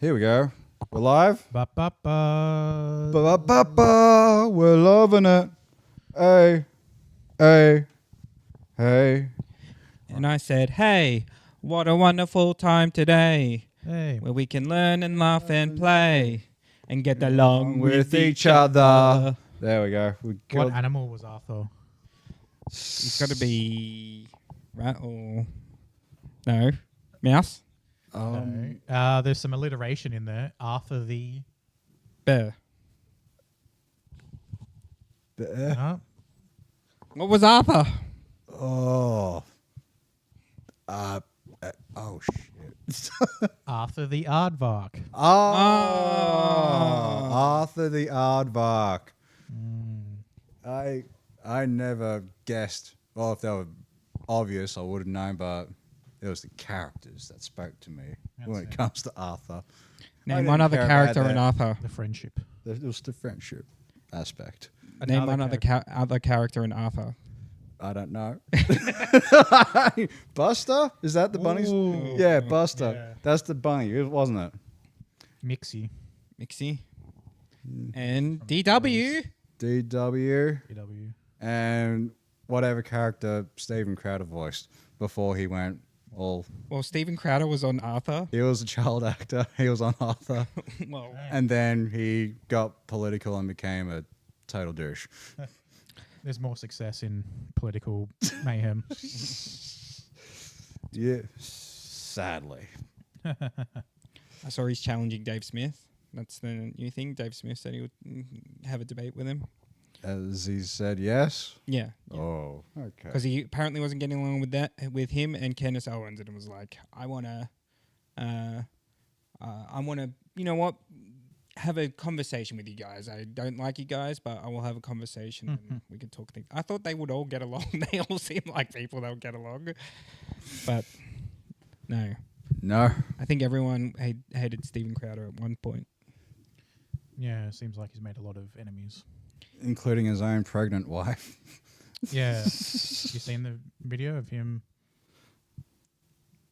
Here we go. We're live. Ba, ba, ba. Ba, ba, ba, ba. We're loving it. Hey, hey, hey. And I said, hey, what a wonderful time today Hey. where we can learn and laugh and play and get along With each other. There we go. We What killed. animal was Arthur? It's got to be rat or... No. Mouse? No. There's some alliteration in there. Arthur the... Bear. Huh? What was Arthur? Oh. Oh shit. Arthur the Aardvark. Arthur the Aardvark. I never guessed. Well, if they were obvious, I would have known, but it was the characters that spoke to me when it comes to Arthur. Name one other character in Arthur. The friendship. It was the friendship aspect. Name one other other character in Arthur. I don't know. Buster? Is that the bunny's? Ooh. Yeah, Buster. Yeah. That's the bunny, wasn't it? Mixie. Mixie. And DW. DW BW. and whatever character Stephen Crowder voiced before he went all. Well, Stephen Crowder was on Arthur. He was a child actor. He was on Arthur, Well, and then he got political and became a total douche. There's more success in political mayhem. Yeah, sadly. I saw he's challenging Dave Smith. That's the new thing. Dave Smith said he would have a debate with him. As he said, yes. Yeah. Oh, okay. Because he apparently wasn't getting along with him and Candace Owens, and it was like, I wanna, you know what, have a conversation with you guys. I don't like you guys, but I will have a conversation and we can talk things. I thought they would all get along. They all seem like people that would get along, but no. No. I think everyone hated Stephen Crowder at one point. Yeah, it seems like he's made a lot of enemies. Including his own pregnant wife. Yeah. You seen the video of him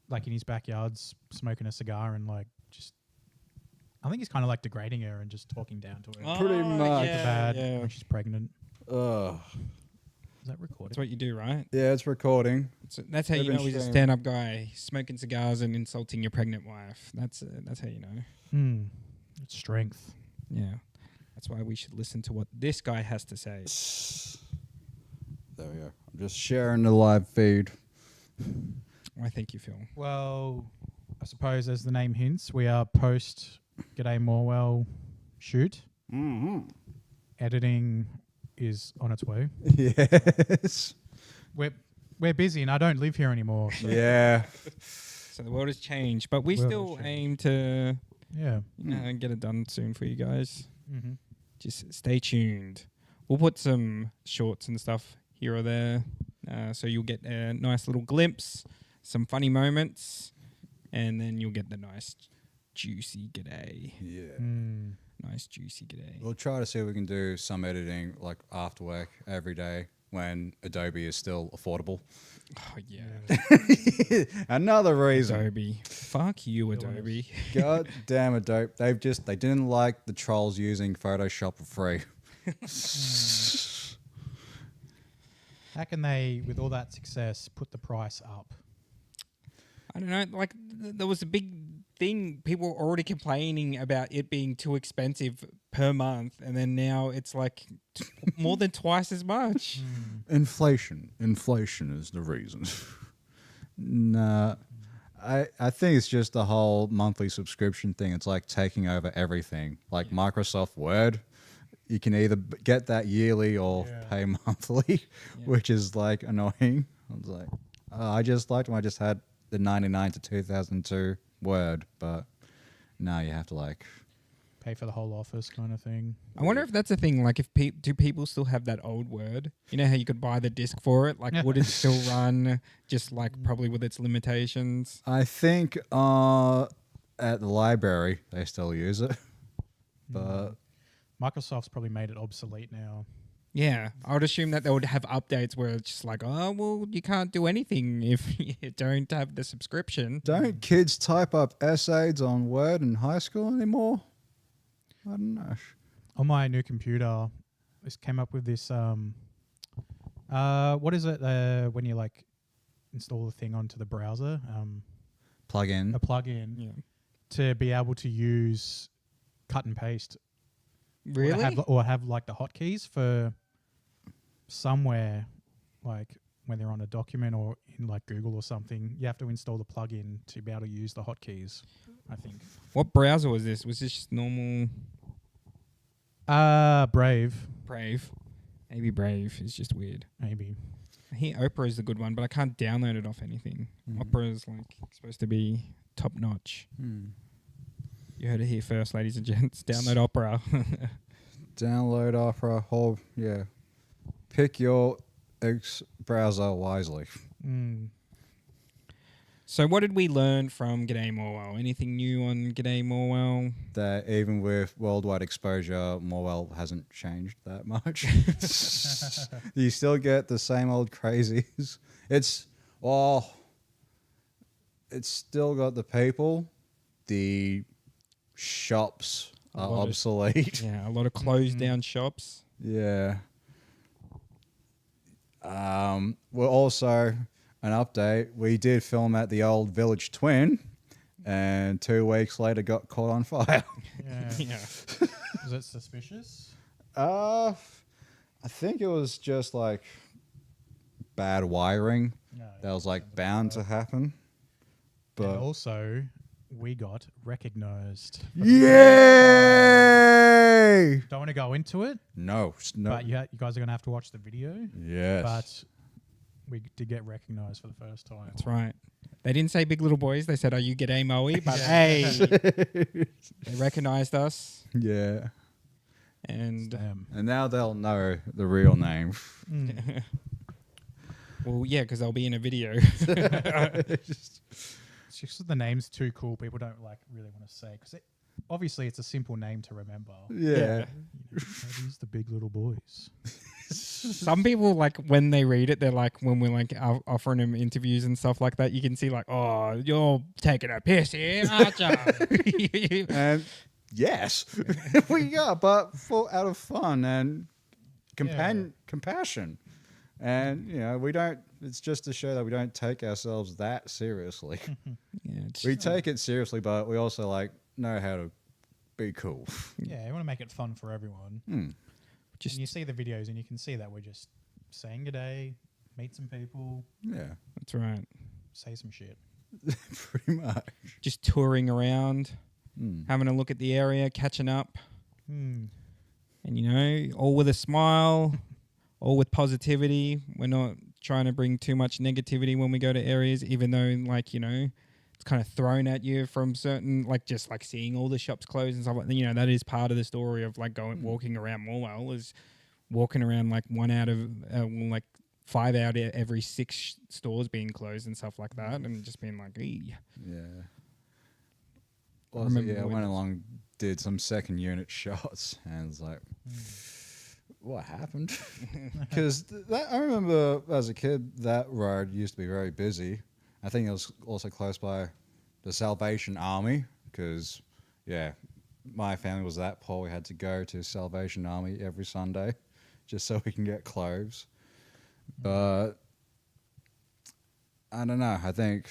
like in his backyard smoking a cigar and like just I think he's kind of like degrading her and just talking down to her. Pretty much. Bad Yeah. when she's pregnant. Ugh. Is that recorded? That's what you do, right? Yeah, it's recording. That's how They've you been know he's a streaming. stand-up guy, smoking cigars and insulting your pregnant wife. That's how you know. It's strength. Yeah, that's why we should listen to what this guy has to say. There we go. I'm just sharing the live feed. I thank you, Phil. Well, I suppose as the name hints, we are post G'day Morwell shoot. Mm-hmm. Editing is on its way. Yes. We're busy and I don't live here anymore. So Yeah. So the world has changed, but we World still has aim to yeah. get it done soon for you guys. Mm-hmm. Just stay tuned. We'll put some shorts and stuff here or there, so you'll get a nice little glimpse, some funny moments, and then you'll get the nice juicy g'day. Yeah. Nice juicy g'day. We'll try to see if we can do some editing like after work every day when Adobe is still affordable. Oh yeah. Another reason. Adobe. Fuck you, Adobe. God damn Adobe. They didn't like the trolls using Photoshop for free. How can they, with all that success, put the price up? I don't know. Like there was a big thing. People were already complaining about it being too expensive per month, and then now it's like more than twice as much. Inflation is the reason. Nah. I think it's just the whole monthly subscription thing. It's like taking over everything. Like Microsoft Word, you can either get that yearly or pay monthly, which is like annoying. I was like, I just liked when I just had the 99 to 2002 Word, but now you have to like Pay for the whole office kind of thing. I wonder if that's a thing. Like, if do people still have that old Word? You know how you could buy the disc for it? Like, would it still run just like probably with its limitations? I think at the library they still use it, but Microsoft's probably made it obsolete now. Yeah, I would assume that they would have updates where it's just like, oh, well, you can't do anything if you don't have the subscription. Don't kids type up essays on Word in high school anymore? I don't know. On my new computer, this came up with this. What is it when you like install the thing onto the browser? Plug in. A plugin Yeah. to be able to use cut and paste. Really? Or have like the hotkeys for somewhere, like when they're on a document or in like Google or something. You have to install the plugin to be able to use the hotkeys, I think. What browser was this? Was this just normal Brave, Brave? Maybe Brave is just weird. maybe. I hear Opera is a good one, but I can't download it off anything. Opera is like supposed to be top notch. You heard it here first, ladies and gents. Download Opera. Download Opera. Yeah. Pick your browser wisely. So what did we learn from G'day Morwell? Anything new on G'day Morwell? That even with worldwide exposure, Morwell hasn't changed that much. You still get the same old crazies. It's still got the people. The shops are obsolete. Yeah, a lot of closed down shops. Yeah. Well, also an update. We did film at the old Village Twin, and 2 weeks later got caught on fire. Yeah. Yeah. Is it suspicious? I think it was just like bad wiring. No. That was like bound to happen. And But also, we got recognized. yay! Don't want to go into it, No. but you guys are going to have to watch the video. Yes. But we did get recognized for the first time. That's right. They didn't say big little boys. They said, "Are you G'day Moe?" But hey, they recognized us, Yeah. and And now they'll know the real name. well, yeah, because they'll be in a video. It's just the name's too cool. People don't like really want to say because obviously it's a simple name to remember. Yeah. That is the big little boys. Some people, like, when they read it, they're like, when we're like offering them interviews and stuff like that, you can see like, oh, you're taking a piss here, aren't you? And yes, we are, but out of fun and compassion. And, we don't, it's just to show that we don't take ourselves that seriously. Yeah, We take it seriously, but we also know how to be cool. Yeah, you want to make it fun for everyone. just And you see the videos and you can see that we're just saying good day, meet some people, Yeah, that's right. say some shit. pretty much. Just touring around, having a look at the area, catching up, and all with a smile, all with positivity. We're not trying to bring too much negativity when we go to areas, even though it's kind of thrown at you from certain, just seeing all the shops closed and stuff like that. That is part of the story of walking around Morwell, is walking around 1 out of 5 out of every 6 stores being closed and stuff like that, and just being like, "Ee." Yeah. I I remember went along, did some second unit shots, and it's like, what happened? Because I remember as a kid, that road used to be very busy. I think it was also close by the Salvation Army, because, my family was that poor. We had to go to Salvation Army every Sunday just so we can get clothes. But I don't know. I think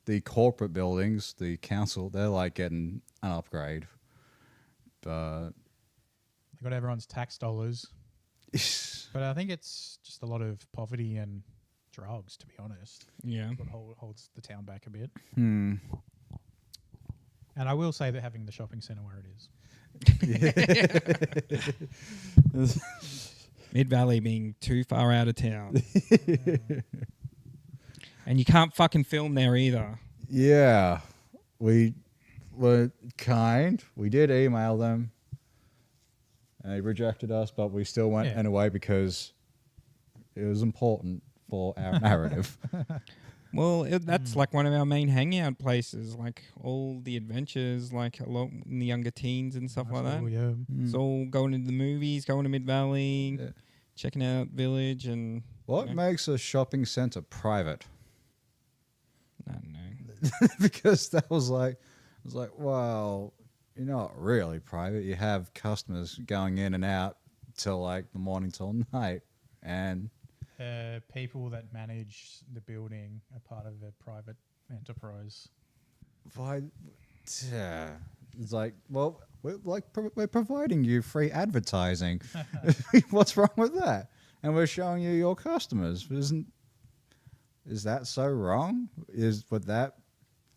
the corporate buildings, the council, they're getting an upgrade. But They got everyone's tax dollars. But I think it's just a lot of poverty and drugs, to be honest. Yeah. What holds the town back a bit. And I will say that having the shopping centre where it is. Mid Valley being too far out of town. And you can't fucking film there either. yeah, we were kind. We did email them. And they rejected us, but we still went anyway because it was important for our narrative. Well, that's like one of our main hangout places. Like all the adventures, like a lot in the younger teens and stuff Nice like that. little, yeah. It's all going to the movies, going to Mid Valley, Yeah. checking out Village, and What you know, makes a shopping center private? I don't know. Because that was like, well, you're not really private. You have customers going in and out till like the morning till night, and People that manage the building are part of a private enterprise. why? Yeah, it's like, well, we're providing you free advertising. What's wrong with that? And we're showing you your customers. Is that so wrong?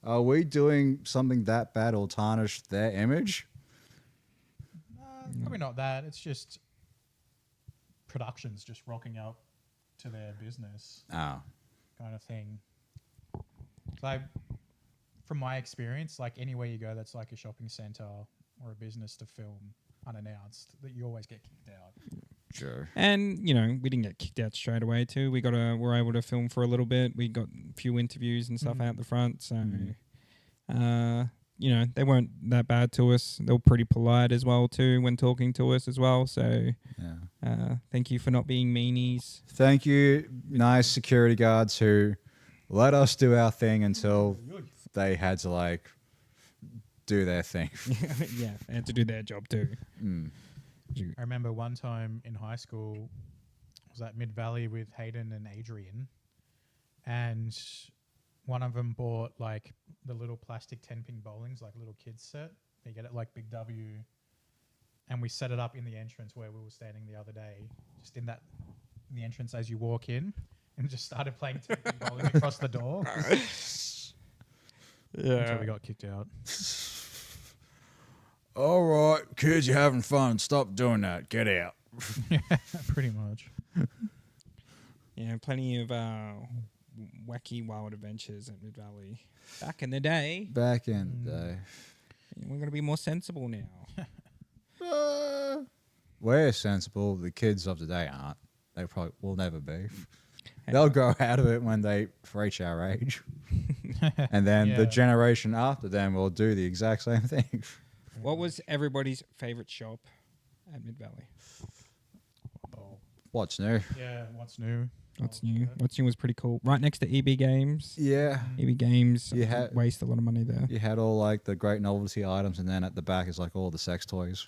Are we doing something that bad or tarnish their image? Probably not that. It's just productions just rocking up to their business Oh, kind of thing. So, from my experience, like anywhere you go that's like a shopping center or a business to film unannounced, that you always get kicked out. sure. And you know, we didn't get kicked out straight away too. We're able to film for a little bit. We got a few interviews and stuff out the front. So, you know, they weren't that bad to us. They were pretty polite as well too when talking to us as well. So, Yeah. thank you for not being meanies. Thank you, nice security guards who let us do our thing until they had to like do their thing. Yeah, they had to do their job too. I remember one time in high school, I was at Mid Valley with Hayden and Adrian, and one of them bought like the little plastic 10-pin bowlings, like a little kids set. You get it like Big W, and we set it up in the entrance where we were standing the other day, just in the entrance as you walk in, and just started playing 10-pin bowling across the door until we got kicked out. All right, kids, you're having fun. Stop doing that. Get out. Pretty much. Yeah, plenty of wacky wild adventures at Mid Valley back in the day. Back in the day. We're gonna be more sensible now. We're sensible. The kids of today aren't. They probably will never be. They'll grow out of it when they reach our age. And then the Yeah. generation after them will do the exact same thing. What was everybody's favorite shop at Mid Valley? What's new? Yeah, what's new? What's new? What's new was pretty cool. Right next to EB Games. Yeah. EB Games. You had- waste a lot of money there. You had all like the great novelty items, and then at the back is like all the sex toys.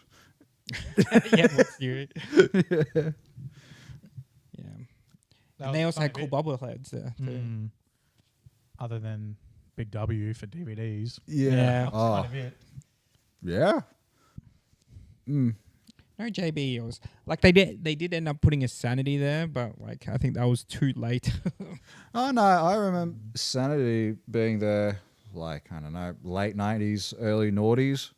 Yeah, what's new? Yeah. That And they was also had kind cool of it. bobbleheads there too. Other than Big W for DVDs. Yeah. That was Oh, kind of it. yeah. No JB. It was like they did end up putting a Sanity there, but like I think that was too late. Oh no, I remember Sanity being there, like, I don't know, late 90s, early noughties.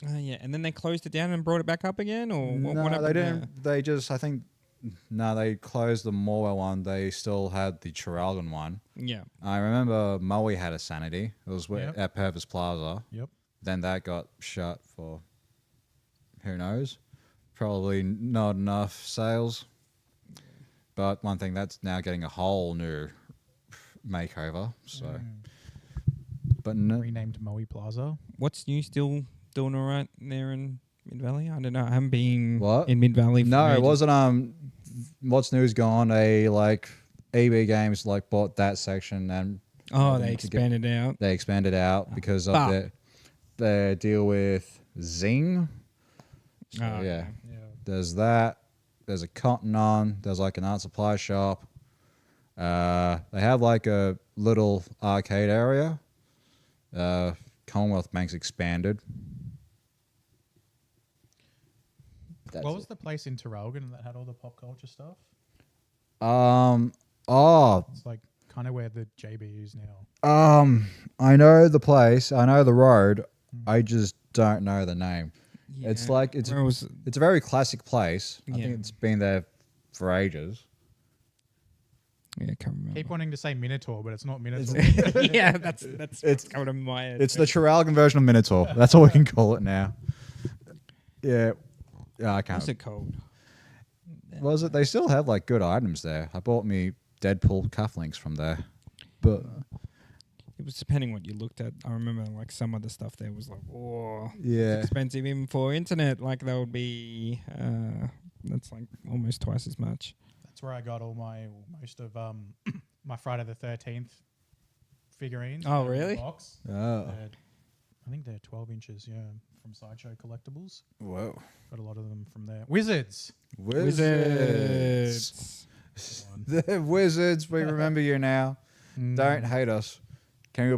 Yeah, and then they closed it down and brought it back up again, or what No, happened they there? didn't. They just, I think, no, they closed the Morwell one. They still had the Traralgon one. Yeah. I remember Moe had a Sanity. It was Yep. at Purvis Plaza. Yep. Then that got shut for who knows? Probably not enough sales. But one thing, that's now getting a whole new makeover. So, but no, Renamed Moe Plaza. What's new? Still doing all right there in Mid Valley? I don't know. I haven't been What? in Mid Valley. no, it wasn't. What's new is gone. Like EB Games like bought that section and Oh, to they get- expanded out. they expanded out because of Ah. their deal with Zing. So, Oh, yeah. Yeah. There's that. There's a Cotton On. There's like an art supply shop. They have like a little arcade area. Commonwealth Bank's expanded. That's What was the place in Traralgon that had all the pop culture stuff? Oh, It's like kind of where the JB is now. I know the place. I know the road. I just don't know the name. It's Yeah. like Where was it's a very classic place. I Yeah. think it's been there for ages. yeah, I can't remember. Keep wanting to say Minotaur, but it's not Minotaur. Yeah, that's It's- what's coming to my head. It's the Traralgon version of Minotaur. That's all we can call it now. Yeah. Yeah, I can't. What's it called? Was it? They still have like good items there. I bought me Deadpool cufflinks from there. But It was depending what you looked at. I remember like some of the stuff there was like, oh, yeah, it's expensive even for internet. Like that would be, that's like almost twice as much. That's where I got most of my Friday the 13th figurines. Oh, out of the really? Box. oh, I think they're 12 inches, from Sideshow Collectibles. whoa, Got a lot of them from there. Wizards. Wizards. The Wizards. We remember you now. Don't hate us. Can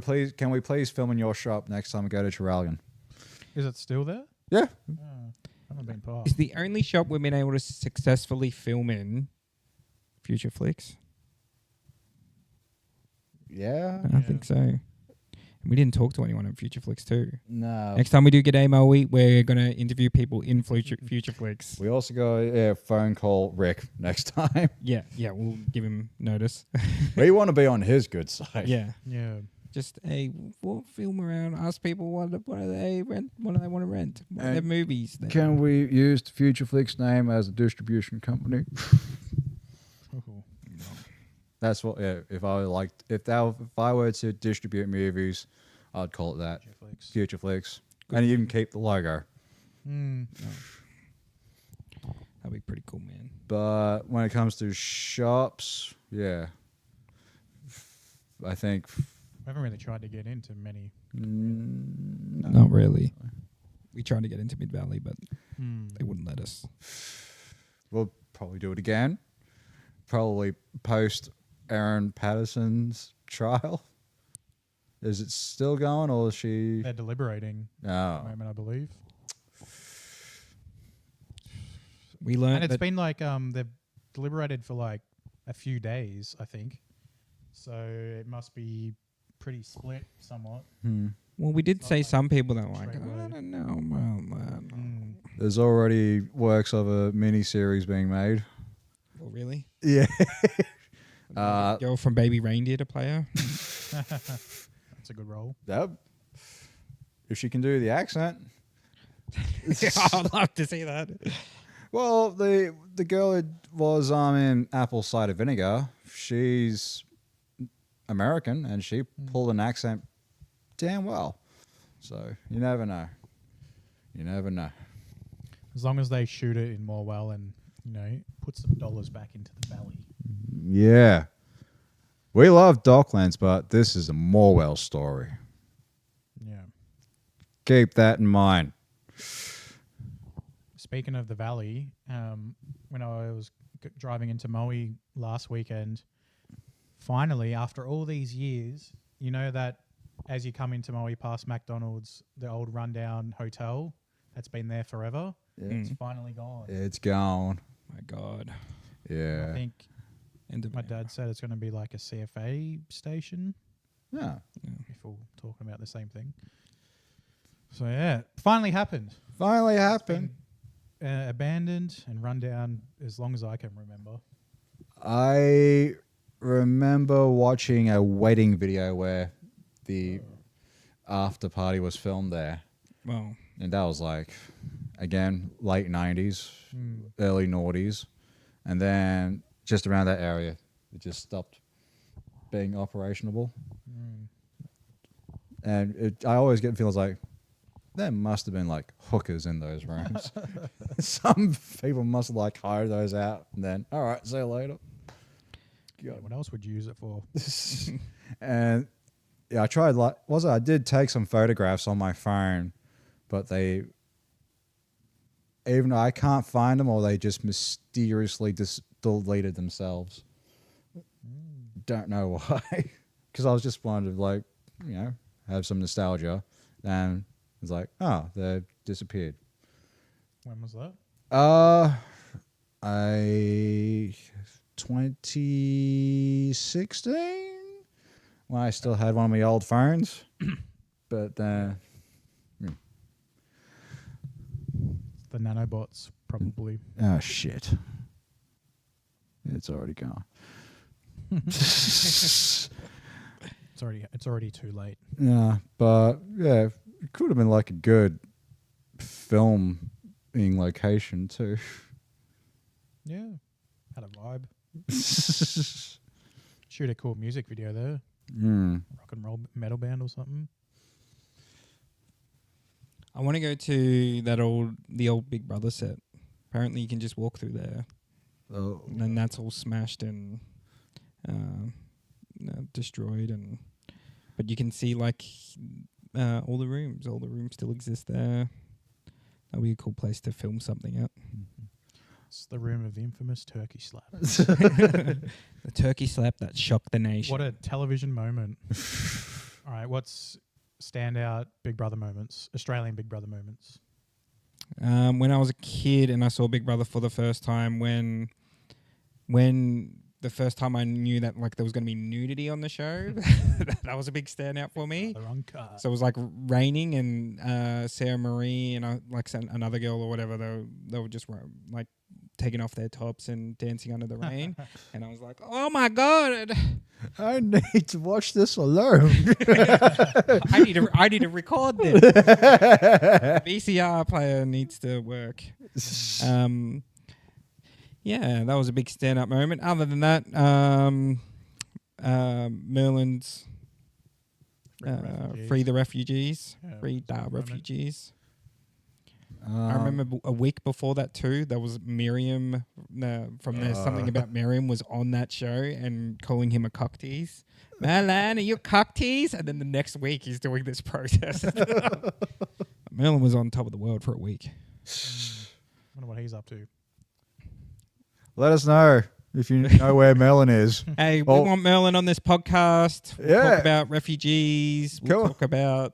we please film in your shop next time we go to Traralgon? Is it still there? Yeah. I haven't been past. Is the only shop we've been able to successfully film in Future Flicks? Yeah. I think so. We didn't talk to anyone at Future Flicks too. No. Next time we do Get AMOE, we're going to interview people in Future Flicks. We also got a phone call Rick next time. Yeah, we'll give him notice. We want to be on his good side. Yeah. Yeah. Just, hey, we'll film around, ask people what do they rent, what do they want to rent, what are their And movies. Can we use the Future Flicks name as a distribution company? That's what. Yeah. If I were to distribute movies, I'd call it that. Future Flicks. And you even keep the logo. Mm. That'd be pretty cool, man. But when it comes to shops, yeah, I think I haven't really tried to get into many. no. Not really. We tried to get into Mid Valley, but they wouldn't let us. We'll probably do it again. Probably post Aaron Patterson's trial. Is it still going, or is she? They're deliberating at the No. moment, I believe. We learned And it's that been like they've deliberated for like a few days, I think. So it must be pretty split somewhat. well, we did It's not say like some people that were like, straight I away. don't know, man. There's already works of a mini series being made. Oh, really? Yeah. Girl from Baby Reindeer to play her. That's a good role. That, if she can do the accent. I'd love to see that. Well, the girl who was in Apple Cider Vinegar, she's American, and she pulled an accent damn well. So you never know. You never know. As long as they shoot it in Morwell and, put some dollars back into the valley. Yeah. We love Docklands, but this is a Morwell story. Yeah. Keep that in mind. Speaking of the valley, when I was driving into Maui last weekend, finally, after all these years, you know that as you come into Maui past McDonald's, the old rundown hotel that's been there forever, it's finally gone. It's gone. My God. Yeah. I think End of my dad said it's going to be like a CFA station, Yeah. if we're talking about the same thing. So, yeah, finally happened. Finally happened. Abandoned and run down as long as I can remember. I remember watching a wedding video where the after party was filmed there. Well, And that was like, again, late 90s, early noughties. And then just around that area, it just stopped being operationable. And I always get feels like there must have been like hookers in those rooms. Some people must have like hired those out and then, all right, see you later. Yeah, what else would you use it for? And yeah, I tried I did take some photographs on my phone, but either I can't find them or they just mysteriously deleted themselves. Don't know why. Because I was just wanted to have some nostalgia. And it's like, oh, they've disappeared. When was that? 2016 when I still had one of my old phones. But The nanobots, probably. oh shit. It's already gone. It's already too late. Yeah, but yeah, it could have been like a good filming location too. Yeah. Had a vibe. Shoot a cool music video there. Rock and roll metal band or something. I want to go to the old Big Brother set. Apparently, you can just walk through there, and that's all smashed and destroyed, but you can see like all the rooms. All the rooms still exist there. That'd be a cool place to film something at. It's the room of the infamous turkey slap. The turkey slap that shocked the nation. What a television moment. All right, what's standout Big Brother moments? Australian Big Brother moments. When I was a kid and I saw Big Brother for the first time, when the first time I knew that like there was going to be nudity on the show, that was a big standout for me. The wrong card. So it was like raining, and Sarah Marie and another girl or whatever, they were just like taking off their tops and dancing under the rain, and I was like, oh my god, I need to watch this alone. I need to record this. VCR player needs to work. Yeah, that was a big stand-up moment. Other than that, Merlin's Free the Refugees. Yeah, Free that was a the good moment. refugees. I remember a week before that too, there was Miriam from There's Something About Miriam was on that show and calling him a cocktease. Merlin, are you cocktease? And then the next week he's doing this protest. Merlin was on top of the world for a week. Wonder what he's up to. Let us know if you know where Melon is. Hey, Well- we want Merlin on this podcast. We'll Yeah. talk about refugees. We'll Cool. talk about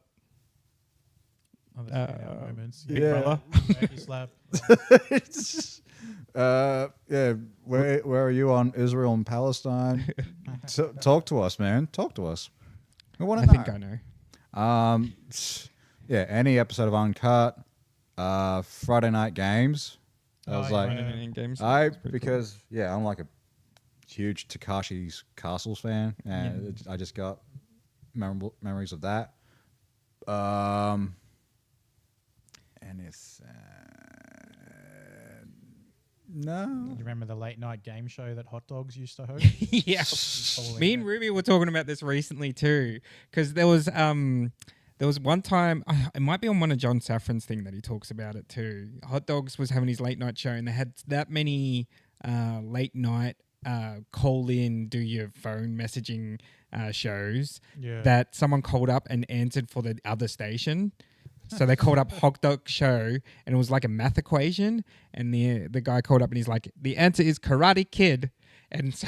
Other standout moments. Big yeah. Brother. Turkey slap. Yeah. Where are you on Israel and Palestine? Talk to us, man. Talk to us. We want I to know. think I know. Yeah. Any episode of Uncut, Friday Night Games. I was yeah, like, yeah. In games. I'm like a huge Takashi's Castles fan, and I just got memorable memories of that. And it's no. You remember the late night game show that Hot Dogs used to host? Yeah. Me and Ruby were talking about this recently too, because there was one time, it might be on one of John Safran's thing that he talks about it too. Hot Dogs was having his late night show, and they had that many late night call in, do your phone messaging shows Yeah. that someone called up and answered for the other station. So they called up Hot Dog Show, and it was like a math equation. And the guy called up and he's like, the answer is Karate Kid. And so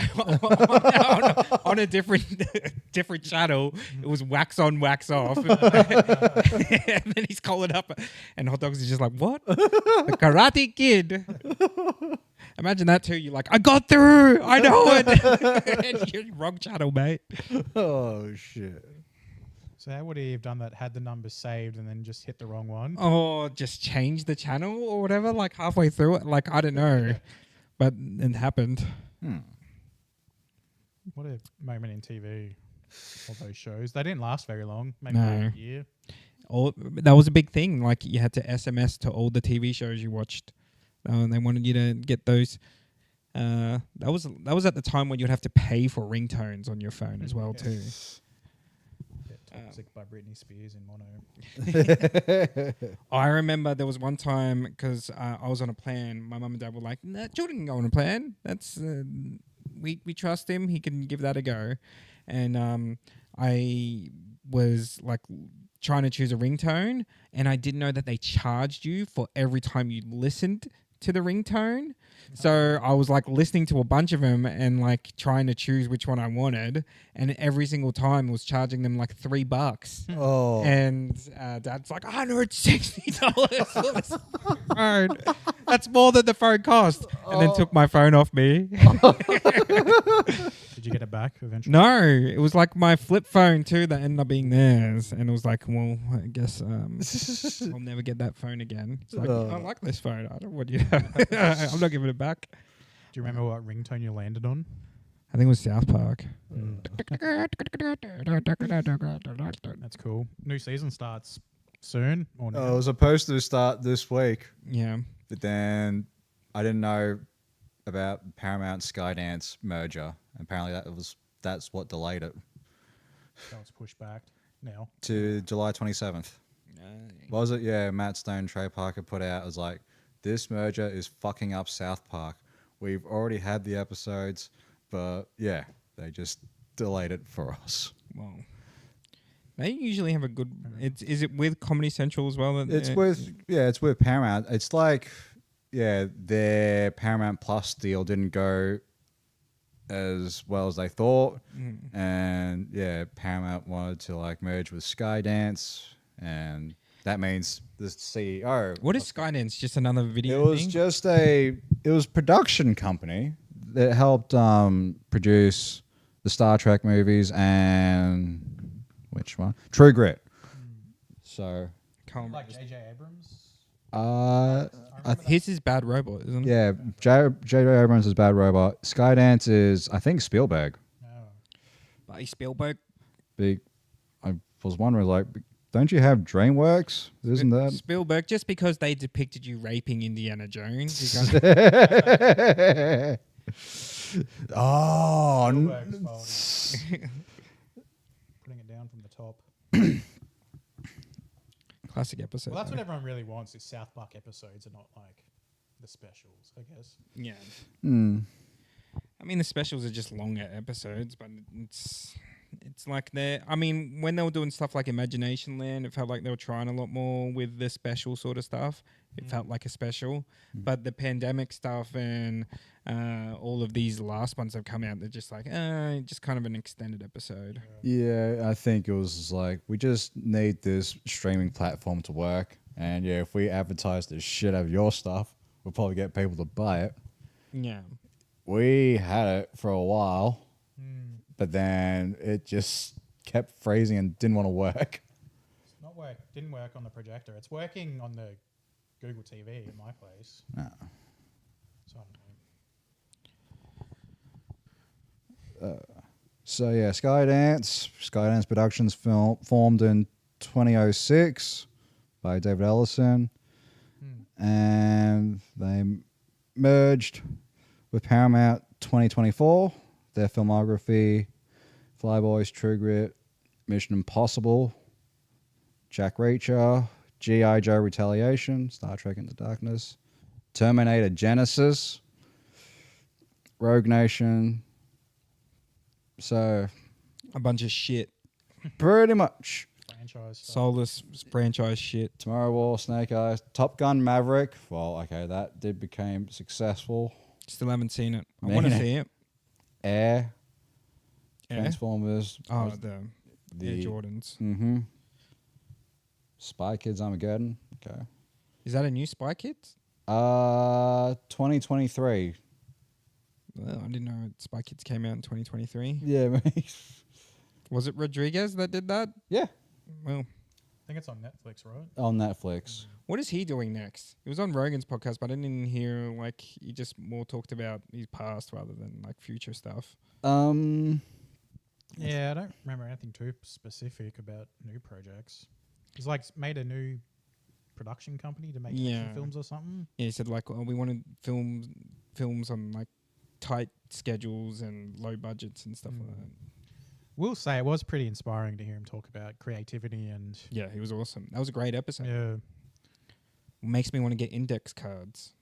on a different channel, it was wax on, wax off. And then he's calling up, and Hot Dogs is just like, what? The Karate Kid. Imagine that too. You're like, I got through. I know it. And you're wrong channel, mate. Oh shit. So how would he have done that? Had the number saved and then just hit the wrong one? Or just change the channel or whatever, like halfway through it. Like, I don't know. But it happened. What a moment in TV. All those shows. They didn't last very long. Maybe No. a year. That was a big thing. Like, you had to SMS to all the TV shows you watched. They wanted you to get those. That was at the time when you'd have to pay for ringtones on your phone as well too. Yeah, Toxic by Britney Spears in mono. I remember there was one time because I was on a plan. My mum and dad were like, nah, Jordan can go on a plan. That's we trust him. He can give that a go. And I was like trying to choose a ringtone, and I didn't know that they charged you for every time you listened to the ringtone. So I was like listening to a bunch of them and like trying to choose which one I wanted, and every single time was charging them like $3. Oh. And Dad's like, $160 for this phone. That's more than the phone cost. And then took my phone off me. Did you get it back eventually? No, it was like my flip phone too that ended up being theirs. And it was like, well, I guess I'll never get that phone again. It's like, I like this phone. I don't want you. I'm not giving it back. Do you remember what ringtone you landed on? I think it was South Park. That's cool. New season starts soon or no? I was supposed to start this week, Yeah. but then I didn't know about Paramount Skydance merger. Apparently that was that's what delayed it So it's pushed back now. to July 27th. Was it? Yeah, Matt Stone, Trey Parker put out as like, this merger is fucking up South Park. We've already had the episodes, but yeah, they just delayed it for us. Well, they usually have a good. Is it with Comedy Central as well? It's with Paramount. It's like, yeah, their Paramount Plus deal didn't go as well as they thought, and yeah, Paramount wanted to like merge with Skydance, and that means the CEO. What is Skydance? Just another video It was thing? just production company that helped produce the Star Trek movies and which one? True Grit. So, Can't Like remember. J.J. Abrams. His is Bad Robot, isn't it? yeah, J.J. Abrams is Bad Robot. Skydance is, I think, Spielberg. No. By Spielberg. I was wondering, like, don't you have DreamWorks? Isn't that? Spielberg, just because they depicted you raping Indiana Jones. You gotta- Oh, Spielberg's fault. Putting it down from the top. Classic episode. Well, that's though. what everyone really wants is South Park episodes and not like the specials, I guess. Yeah. Hmm. I mean, the specials are just longer episodes, but it's like they're. I mean, when they were doing stuff like Imagination Land, it felt like they were trying a lot more with the special sort of stuff. It felt like a special, but the pandemic stuff and all of these last ones have come out. They're just like, just kind of an extended episode. Yeah, I think it was like, we just need this streaming platform to work. And yeah, if we advertise the shit out of your stuff, we'll probably get people to buy it. Yeah. We had it for a while, but then it just kept freezing and didn't want to work. It's not work. Didn't work on the projector. It's working on the Google TV in my place. No. So I don't know. So yeah, Skydance Productions formed in 2006 by David Ellison, and they merged with Paramount 2024. Their filmography: Flyboys, True Grit, Mission Impossible, Jack Reacher, G.I. Joe Retaliation, Star Trek Into Darkness, Terminator Genesis, Rogue Nation. So, A bunch of shit. pretty much. Franchise stuff. Soulless franchise shit. Tomorrow War, Snake Eyes, Top Gun Maverick. Well, okay, that did become successful. Still haven't seen it. I want to Man. see it. Air, Yeah. Transformers. Oh, the Air Jordans. Mm-hmm. Spy Kids Armageddon. Okay. Is that a new Spy Kids? 2023. Well, I didn't know Spy Kids came out in 2023. Yeah, mate. Was it Rodriguez that did that? Yeah. Well, I think it's on Netflix, right? On Netflix. what is he doing next? It was on Rogan's podcast, but I didn't hear, like, he just more talked about his past rather than, like, future stuff. Yeah, I don't remember anything too specific about new projects. He's like made a new production company to make action films or something. Yeah, he said, like, oh, we wanted films on, like, tight schedules and low budgets and stuff like that. Will say it was pretty inspiring to hear him talk about creativity and Yeah, he was awesome. That was a great episode. yeah. Makes me want to get index cards.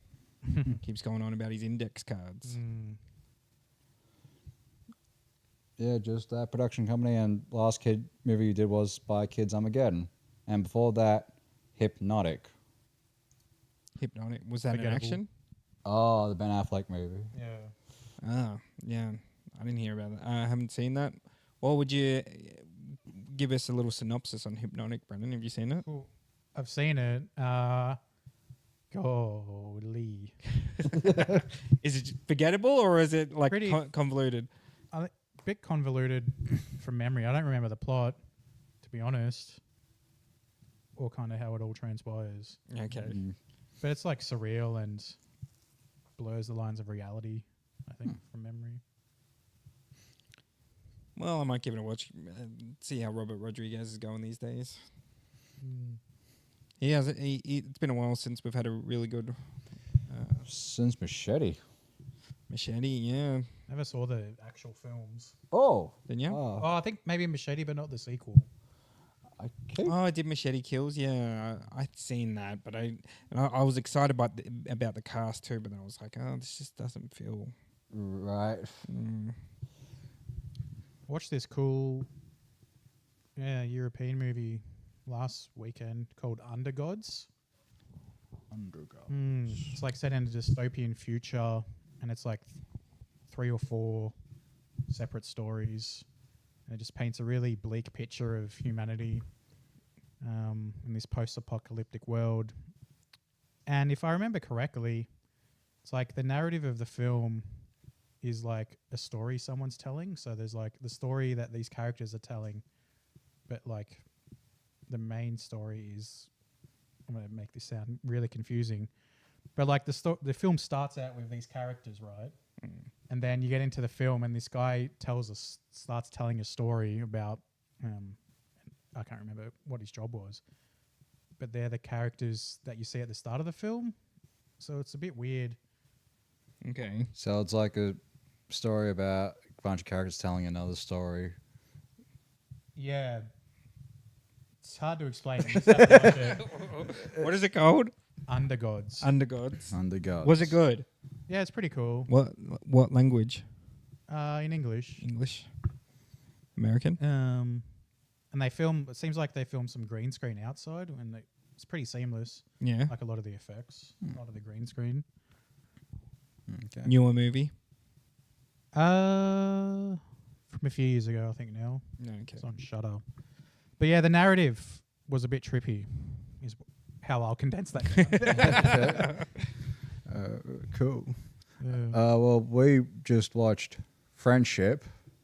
Keeps going on about his index cards. Yeah, just that production company. And last kid movie you did was Spy Kids Armageddon. And before that, Hypnotic. Hypnotic. Was that an Forgettable. action? Oh, the Ben Affleck movie. Yeah. Ah, yeah. I didn't hear about that. I haven't seen that. Well, would you give us a little synopsis on Hypnotic, Brendan? Have you seen it? Cool. I've seen it. Golly. Is it forgettable or is it like Pretty- convoluted? A bit convoluted from memory. I don't remember the plot, to be honest, or kind of how it all transpires. Okay. But it's like surreal and blurs the lines of reality, I think, from memory. Well, I might give it a watch. See how Robert Rodriguez is going these days. He has. It's been a while since we've had a really good Since Machete. Machete. Yeah. Never saw the actual films. Oh. Didn't you? Oh, I think maybe Machete, but not the sequel. I keep Oh, I did Machete Kills. Yeah, I'd seen that, but I was excited about the cast too. But then I was like, oh, this just doesn't feel right. Watched this cool, European movie last weekend called Undergods. It's like set in a dystopian future, and it's like 3 or 4 separate stories. And it just paints a really bleak picture of humanity in this post-apocalyptic world. And if I remember correctly, it's like the narrative of the film is like a story someone's telling. So there's like the story that these characters are telling, but like the main story is, I'm going to make this sound really confusing, but like the film starts out with these characters, right? And then you get into the film and this guy starts telling a story about, I can't remember what his job was, but they're the characters that you see at the start of the film. So it's a bit weird. okay. So it's like a story about a bunch of characters telling another story. Yeah. It's hard to explain. You just have to watch it. What is it called? Undergods. Undergods. Under God. Was it good? Yeah, it's pretty cool. What language? In English. English. American. And it seems like they filmed some green screen outside, and it's pretty seamless. Yeah. Like a lot of the effects, a lot of the green screen. Okay. Newer movie. From a few years ago, I think now. No, okay. It's on Shudder. But yeah, the narrative was a bit trippy, is how I'll condense that down. Cool. Yeah. Well, we just watched Friendship,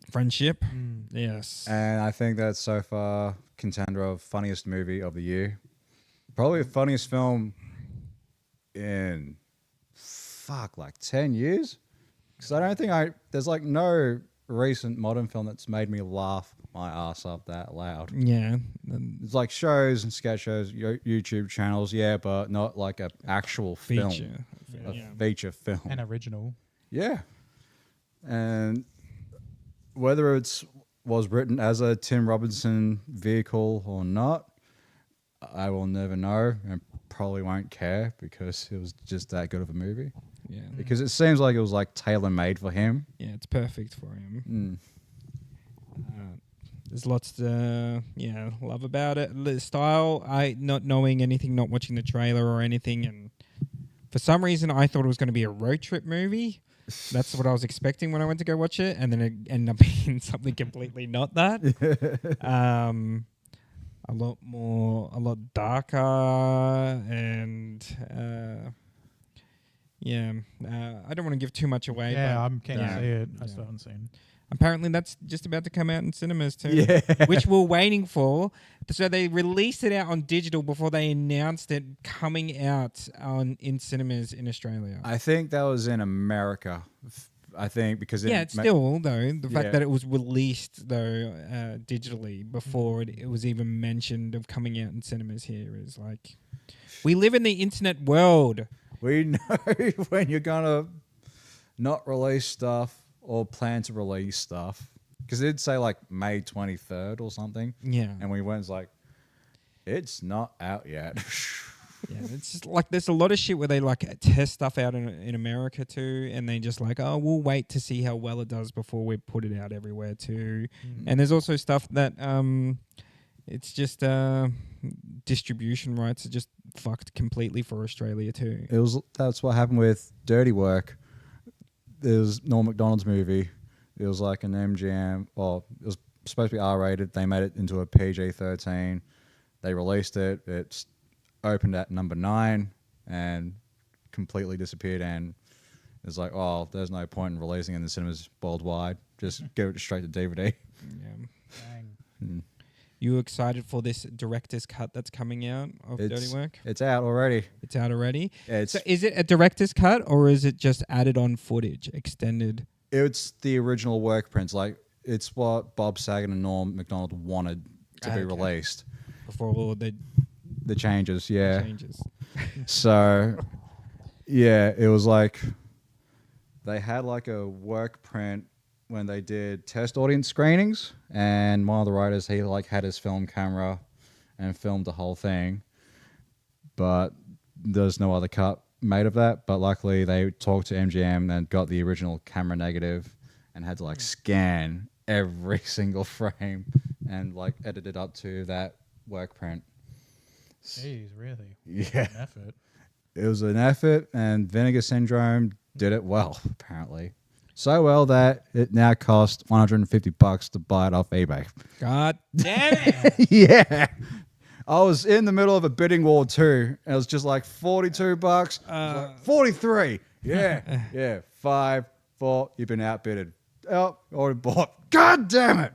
Friendship. Yes. and I think that's so far contender of funniest movie of the year. Probably the funniest film in like 10 years. Because I don't think there's like no recent modern film that's made me laugh my ass up that loud. Yeah. It's like shows and sketch shows, YouTube channels, yeah, but not like an actual film. Feature. A Yeah. feature film. An original. Yeah. And whether was written as a Tim Robinson vehicle or not, I will never know and probably won't care because it was just that good of a movie. Yeah. Because it seems like it was like tailor-made for him. Yeah, it's perfect for him. Mm. There's lots to love about it. The style, not knowing anything, not watching the trailer or anything, and for some reason I thought it was going to be a road trip movie. That's what I was expecting when I went to go watch it, and then it ended up being something completely not that. A lot darker, and I don't want to give too much away. Yeah, but I'm keen to see it. I Yeah. still haven't seen. apparently that's just about to come out in cinemas too, Yeah. which we're waiting for. So they released it out on digital before they announced it coming out in cinemas in Australia. I think that was in America. I think because It's still though the fact Yeah. that it was released though digitally before it was even mentioned of coming out in cinemas here is like, we live in the internet world. we know when you're gonna not release stuff or plan to release stuff, because it'd say like May 23rd or something, Yeah, and we went like, it's not out yet. yeah. It's just like there's a lot of shit where they like test stuff out in America too, and they just like, oh, we'll wait to see how well it does before we put it out everywhere too. And there's also stuff that it's just distribution rights are just fucked completely for Australia too. That's what happened with Dirty Work. There was Norm Macdonald's movie. It was like an MGM. Well, it was supposed to be R-rated. They made it into a PG-13. They released it. It's opened at number 9 and completely disappeared. And it's like, oh, there's no point in releasing it in the cinemas worldwide. Just give it straight to DVD. Yeah. Dang. You excited for this director's cut that's coming out of Dirty Work? It's out already. It's out already. Yeah, So is it a director's cut or is it just added on footage, extended? It's the original work prints. Like, it's what Bob Saget and Norm Macdonald wanted to be Okay. released. Before all the The changes, yeah. changes. So, yeah, it was like they had like a work print when they did test audience screenings, and one of the writers, he like had his film camera and filmed the whole thing, but there's no other cut made of that. But luckily they talked to MGM and got the original camera negative and had to like scan every single frame and like edit it up to that work print. Jeez, really? Yeah. An effort. It was an effort, and Vinegar Syndrome did it well, apparently. So well that it now costs $150 to buy it off eBay. God damn it! Yeah. I was in the middle of a bidding war too. And it was just like $42. Like 43. Yeah. Yeah. 5, 4. You've been outbidded. Oh, already bought. God damn it.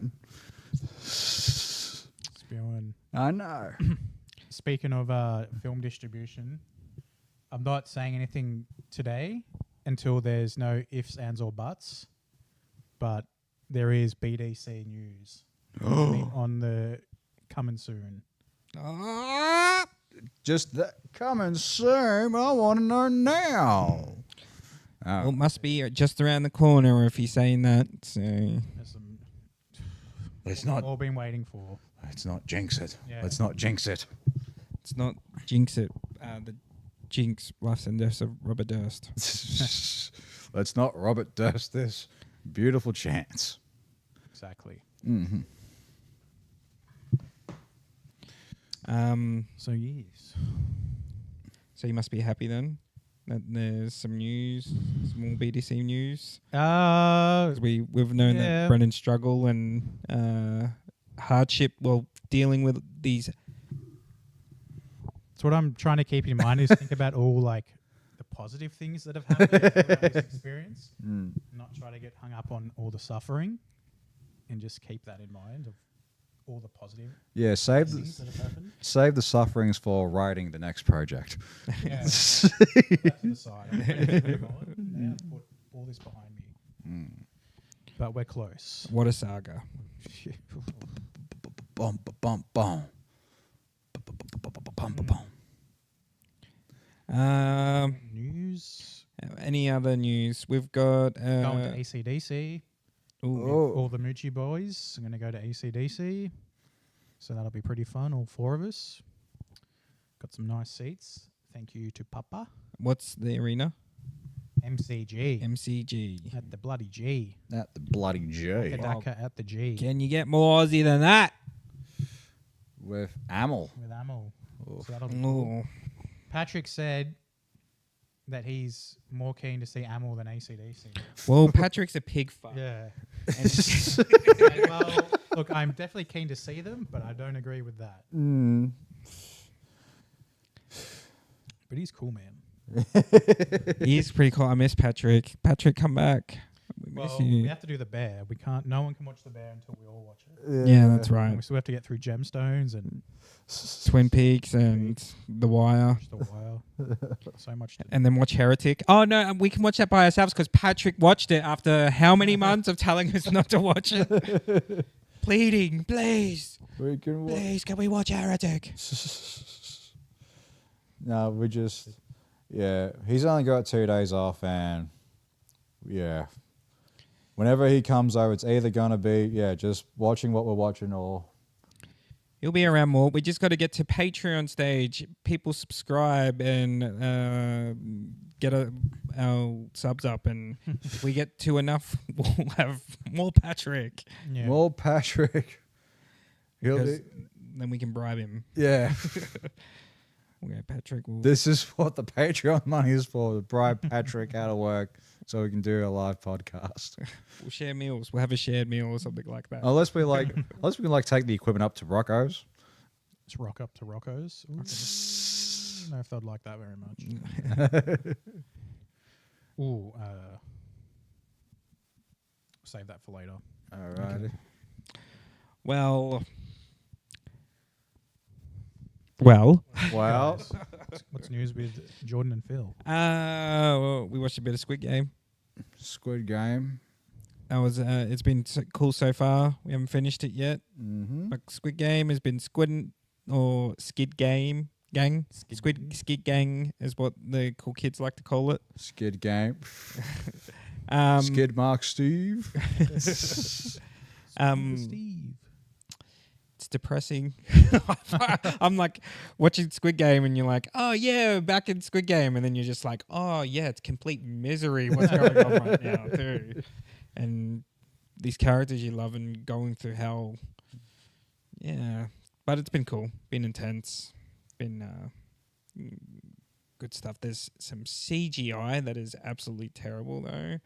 Spewing. I know. Speaking of film distribution, I'm not saying anything today until there's no ifs, ands, or buts. But there is BDC news on the coming soon. Just that coming soon. I want to know now. Well, it must be just around the corner if he's saying that. So There's some Let's not. all been waiting for. Let's not jinx it. Yeah. Let's not jinx it. it's not jinx it. The jinx, life and death of Robert Durst. Let's not Robert Durst this beautiful chance. Exactly. Mm-hmm. So yes. So you must be happy then that there's some news, some more BDC news. 'Cause we've known Yeah. that Brennan's struggle and hardship while dealing with these. So what I'm trying to keep in mind is think about all like the positive things that have happened throughout this experience. Not try to get hung up on all the suffering, and just keep that in mind of all the positive Yeah, things that have happened. save the sufferings for writing the next project. Yeah. Put that to the side. I'm ready to move on. Now put all this behind me. But we're close. What a saga. Bum, ba, bum, bum. Bum, ba, bum. News. Any other news? We've got Going to ACDC. ooh, All the Moochie boys are going to go to ACDC. So that'll be pretty fun, all 4 of us. Got some nice seats. Thank you to Papa. what's the arena? MCG. MCG. At the bloody G. At the bloody J. Kadaka at the G. Can you get more Aussie than that? With Amel. With Amel. Oof. So that'll be cool. Ooh. Patrick said that he's more keen to see Amel than ACDC. Well, Patrick's a pig fuck. Yeah. And said, well, look, I'm definitely keen to see them, but I don't agree with that. But he's cool, man. He's pretty cool. I miss Patrick. Patrick, come back. We miss Well, you. we have to do the bear. We can't. No one can watch the bear until we all watch it. Yeah, that's And right. we still have to get through Gemstones and Twin Peaks and The Wire. watch the Wire. So much. To And then watch Heretic. Oh, no, we can watch that by ourselves because Patrick watched it after how many months of telling us not to watch it? Pleading, please, We can please, can we watch Heretic? No, we just, yeah. He's only got 2 days off, and yeah, whenever he comes over, it's either gonna be just watching what we're watching, or He'll be around more. We just got to get to Patreon stage. People subscribe and get our subs up, and if we get to enough, we'll have more Patrick. yeah. more Patrick. He'll Because be, then we can bribe him. yeah. Okay, Patrick will. This is what the Patreon money is for: to bribe Patrick out of work so we can do a live podcast. We'll share meals. We'll have a shared meal or something like that. Unless we can take the equipment up to Rocco's. Let's rock up to Rocco's. Ooh, I don't know if they'd like that very much. Ooh, save that for later. All right. Well, Well, What's news with Jordan and Phil? we watched a bit of Squid Game. Squid Game. That was it's been cool so far. We haven't finished it yet. Mm-hmm. But Squid Game has been Skid Game Gang. Skid Gang is what the cool kids like to call it. Skid Game. Skid Mark Steve. Steve. It's depressing. I'm like watching Squid Game and you're like, oh yeah, back in Squid Game, and then you're just like, oh yeah, it's complete misery what's going on right now too. And these characters you love and going through hell. Yeah. But it's been cool. Been intense. Been good stuff. There's some CGI that is absolutely terrible though.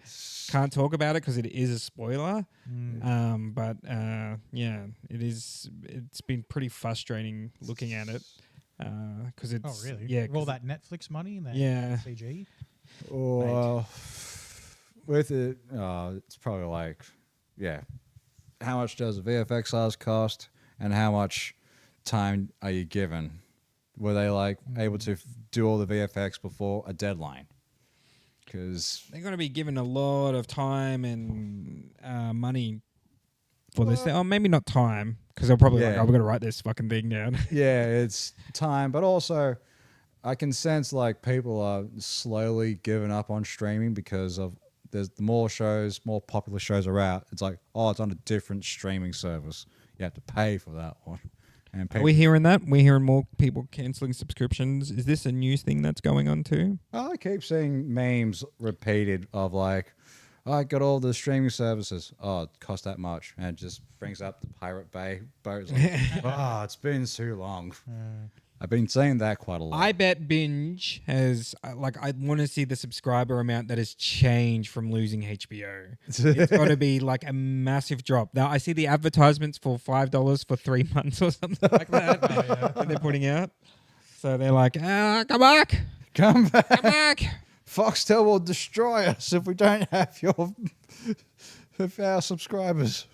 Can't talk about it because it is a spoiler. But yeah, it is. It's been pretty frustrating looking at it because it's. Oh really? Yeah. All that Netflix money and that CG. Well, with it, it's probably like, yeah. How much does a VFX artist cost, and how much time are you given? Were they like able to do all the VFX before a deadline? Because they're going to be given a lot of time and money for this thing. Oh, maybe not time, because they'll probably like, oh, we're going to write this fucking thing down. Yeah, it's time, but also I can sense like people are slowly giving up on streaming because of there's more shows, more popular shows are out. It's like, oh, it's on a different streaming service. You have to pay for that one. And are we hearing that? We're hearing more people cancelling subscriptions. Is this a news thing that's going on too? I keep seeing memes repeated of like, oh, I got all the streaming services. Oh, it cost that much. And it just brings up the Pirate Bay boat. Like, oh, it's been too long. I've been saying that quite a lot. I bet Binge has, like, I want to see the subscriber amount that has changed from losing HBO. It's got to be like a massive drop. Now, I see the advertisements for $5 for 3 months or something like that that they're putting out. So they're like, come back. Come back. Come back. Foxtel will destroy us if we don't have if our subscribers.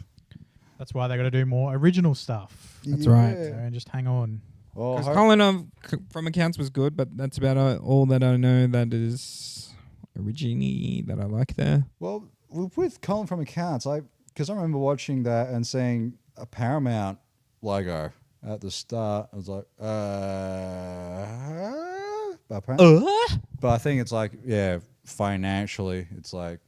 That's why they got to do more original stuff. That's right. So, and just hang on. Because Colin from Accounts was good, but that's about all that I know that is originally that I like there. Well, with Colin from Accounts, because I remember watching that and seeing a Paramount logo at the start. I was like, but I think it's like, yeah, financially, it's like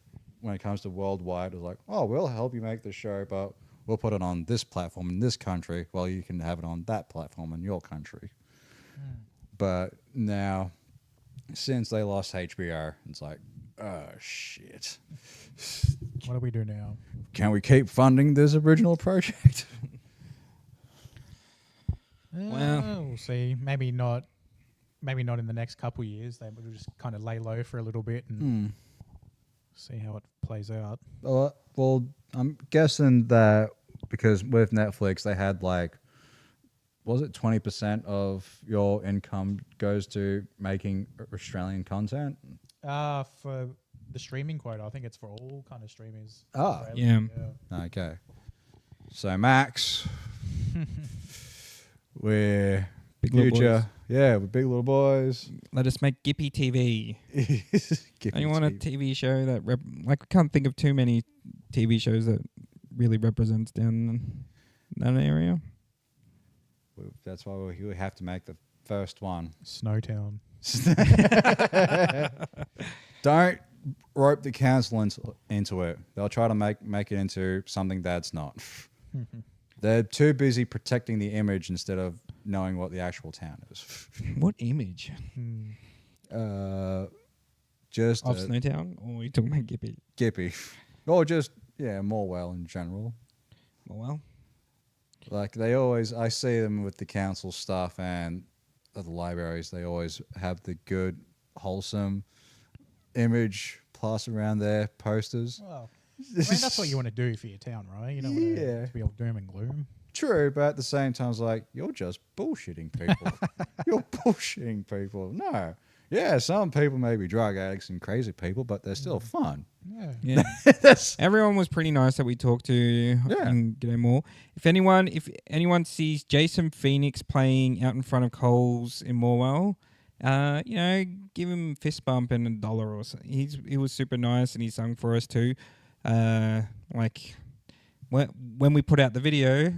when it comes to worldwide, it's like, oh, we'll help you make the show, but we'll put it on this platform in this country while you can have it on that platform in your country. But now, since they lost HBO, it's like, oh, shit. What do we do now? Can we keep funding this original project? Well, we'll see. Maybe not in the next couple of years. They will just kind of lay low for a little bit and see how it plays out. Well, I'm guessing that because with Netflix, they had like, was it 20% of your income goes to making Australian content? For the streaming quota, I think it's for all kind of streamers. Oh, yeah. Okay. So Max, we're Big Little future. Yeah, we're big little boys. Let us make Gippy TV. Give You me want a TV. TV show that I can't think of too many TV shows that really represents down that area. That's why we have to make the first one. Snowtown. Don't rope the council into it. They'll try to make it into something that's not. They're too busy protecting the image instead of knowing what the actual town is. What image? Just Of Snowtown? Or are you talking about Gippy? Gippy. Or just, yeah, Morwell in general. Well, Like I see them with the council stuff and at the libraries, they always have the good, wholesome image plastered around their posters. Well, I mean, that's what you want to do for your town, right? You don't want to be all doom and gloom. True, but at the same time, it's like, you're just bullshitting people. You're bullshitting people. No. Yeah, some people may be drug addicts and crazy people, but they're still fun. Yeah. Everyone was pretty nice that we talked to and get more. If anyone sees Jason Phoenix playing out in front of Coles in Morwell, give him a fist bump and $1 or something. He was super nice and he sung for us too. When we put out the video,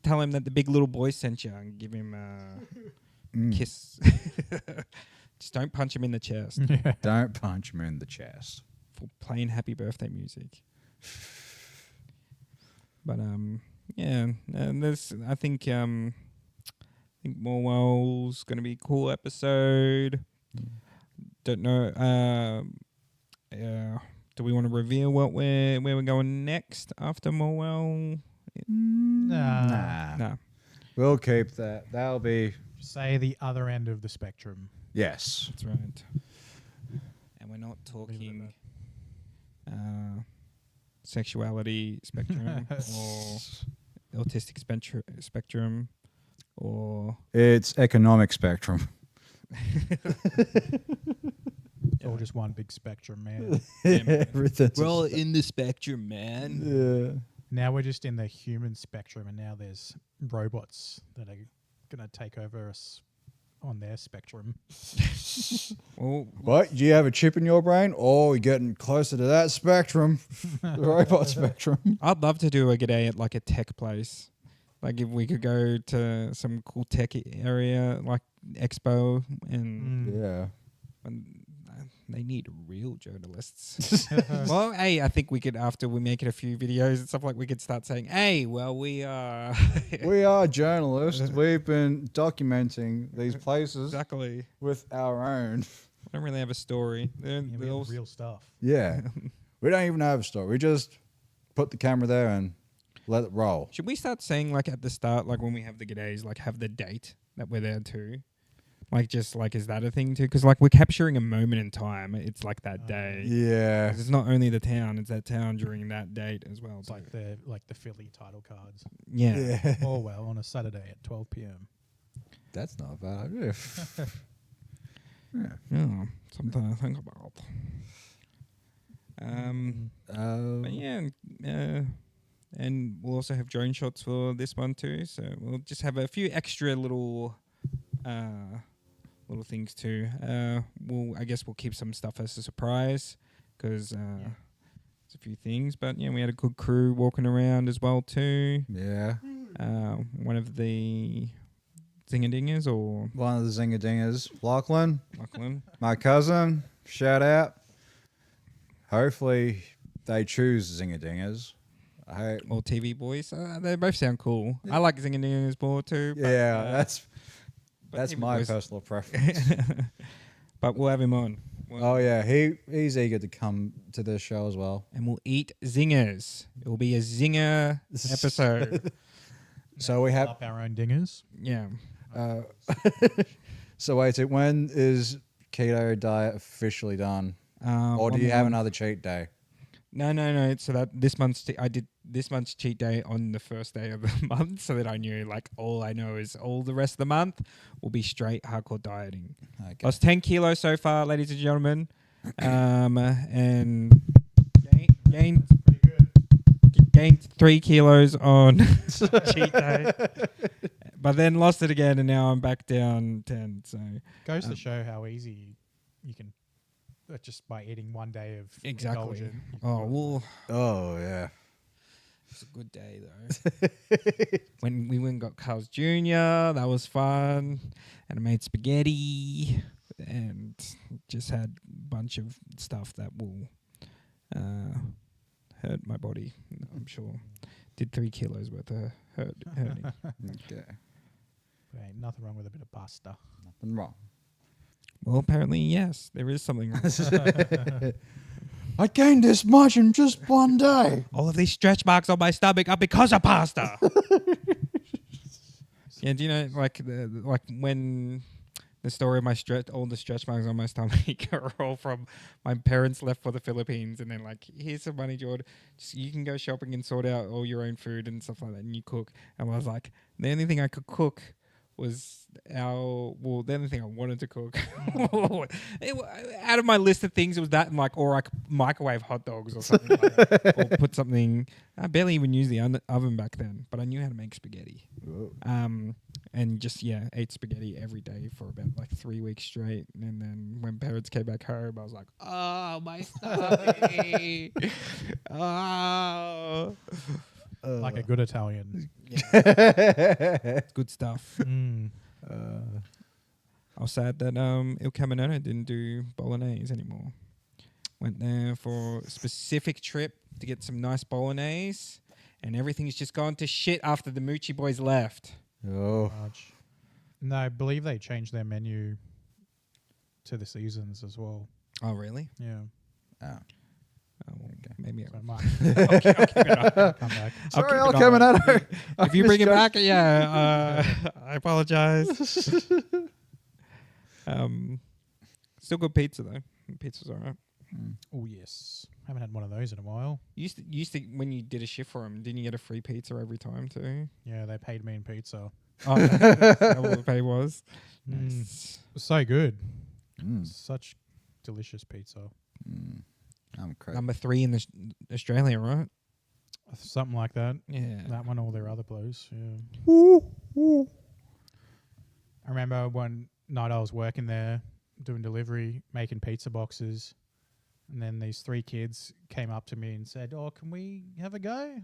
tell him that the big little boy sent you and give him a kiss. Just don't punch him in the chest. Don't punch him in the chest. for playing happy birthday music. But yeah, and I think Morwell's gonna be a cool episode. Don't know. Do we want to reveal where we're going next after Morwell? Nah. No. We'll keep that. That'll be Say the other end of the spectrum. yes. That's right. And we're not talking sexuality spectrum or autistic spectrum or It's economic spectrum. It's all just one big spectrum, man. Everything's we're all in the spectrum, man. yeah. Now we're just in the human spectrum, and now there's robots that are going to take over us on their spectrum. Well, What? Do you have a chip in your brain? Oh, you're getting closer to that spectrum, the robot spectrum. I'd love to do a g'day at like a tech place. Like if we could go to some cool tech area, like Expo, and Yeah. they need real journalists. Well, hey, I think we could, after we make it a few videos and stuff, like we could start saying, hey, well, we are... We are journalists. We've been documenting these places Exactly. with our own. I don't really have a story. Yeah, we have real stuff. Yeah. We don't even have a story. We just put the camera there and let it roll. Should we start saying, like, at the start, like when we have the g'days, like have the date that we're there too? Like, just like, is that a thing too? Because like we're capturing a moment in time. It's like that day. Yeah. 'Cause it's not only the town; it's that town during that date as well. It's too. like the Philly title cards. Yeah. Yeah. Morwell on a Saturday at 12 p.m. That's not a bad idea. Yeah, something to think about. But yeah, and we'll also have drone shots for this one too. So we'll just have a few extra little things too. I guess we'll keep some stuff as a surprise because there's a few things. But yeah, we had a good crew walking around as well too. Yeah. One of the Zingadingers or One of the Zingadingers. Lachlan, Lachlan. my cousin, shout out. Hopefully they choose Zingadingers. I hope. Or TV boys. They both sound cool. I like Zingadingers more too. But, Yeah, that's TV my boys. personal preference. But we'll have him on. Oh yeah, he's eager to come to this show as well. And we'll eat zingers. It will be a zinger episode. So we have. Up our own dingers. Yeah. So wait, when is keto diet officially done, or do you have another cheat day? No. So that this month's I did this month's cheat day on the first day of the month, so that I knew like all I know is all the rest of the month will be straight hardcore dieting. Okay. Lost 10 kilos so far, ladies and gentlemen, and gained 3 kilos on cheat day, but then lost it again, and now I'm back down 10. So Goes to show how easy you can, just by eating one day of exactly. indulgent, you can Oh do it. well, Oh yeah. it's a good day though. When we went and got Carl's Jr., that was fun, and I made spaghetti and just had a bunch of stuff that will hurt my body. I'm sure did 3 kilos worth of hurting. Okay. There ain't nothing wrong with a bit of pasta. Nothing wrong. Well, apparently yes, there is something wrong. I gained this much in just one day. All of these stretch marks on my stomach are because of pasta. Yeah, do you know like when the story of all the stretch marks on my stomach are all from my parents left for the Philippines, and then like, here's some money, George. Just, you can go shopping and sort out all your own food and stuff like that, and you cook. And I was like, the only thing I could cook was the only thing I wanted to cook. Out of my list of things, it was that, and like, or I could microwave hot dogs or something like that, or put something. I barely even used the oven back then, but I knew how to make spaghetti. And just ate spaghetti every day for about like 3 weeks straight. And then when parents came back home, I was like, oh, my stomach. Oh. Like a good Italian. Good stuff. Mm. I was sad that Il Camionero didn't do bolognese anymore. Went there for a specific trip to get some nice bolognese, and everything's just gone to shit after the Moochie boys left. Oh, Much. No, I believe they changed their menu to the seasons as well. Oh, really? Yeah. oh. Oh, well, Okay. maybe So I it might I'll keep it on. Come back. Sorry, keep I'll it come on. in at If you bring it back, I apologize. Still good pizza though. Pizza's alright. Oh yes, haven't had one of those in a while. Used to when you did a shift for them, didn't you get a free pizza every time too? Yeah, they paid me in pizza. Oh, that's what the pay was. Nice. So good. Mm. Such delicious pizza. Mm. I'm crazy. Number 3 in Australia, right? Something like that. Yeah. That one or their other place. Yeah. I remember one night I was working there doing delivery, making pizza boxes, and then these 3 kids came up to me and said, "Oh, can we have a go?"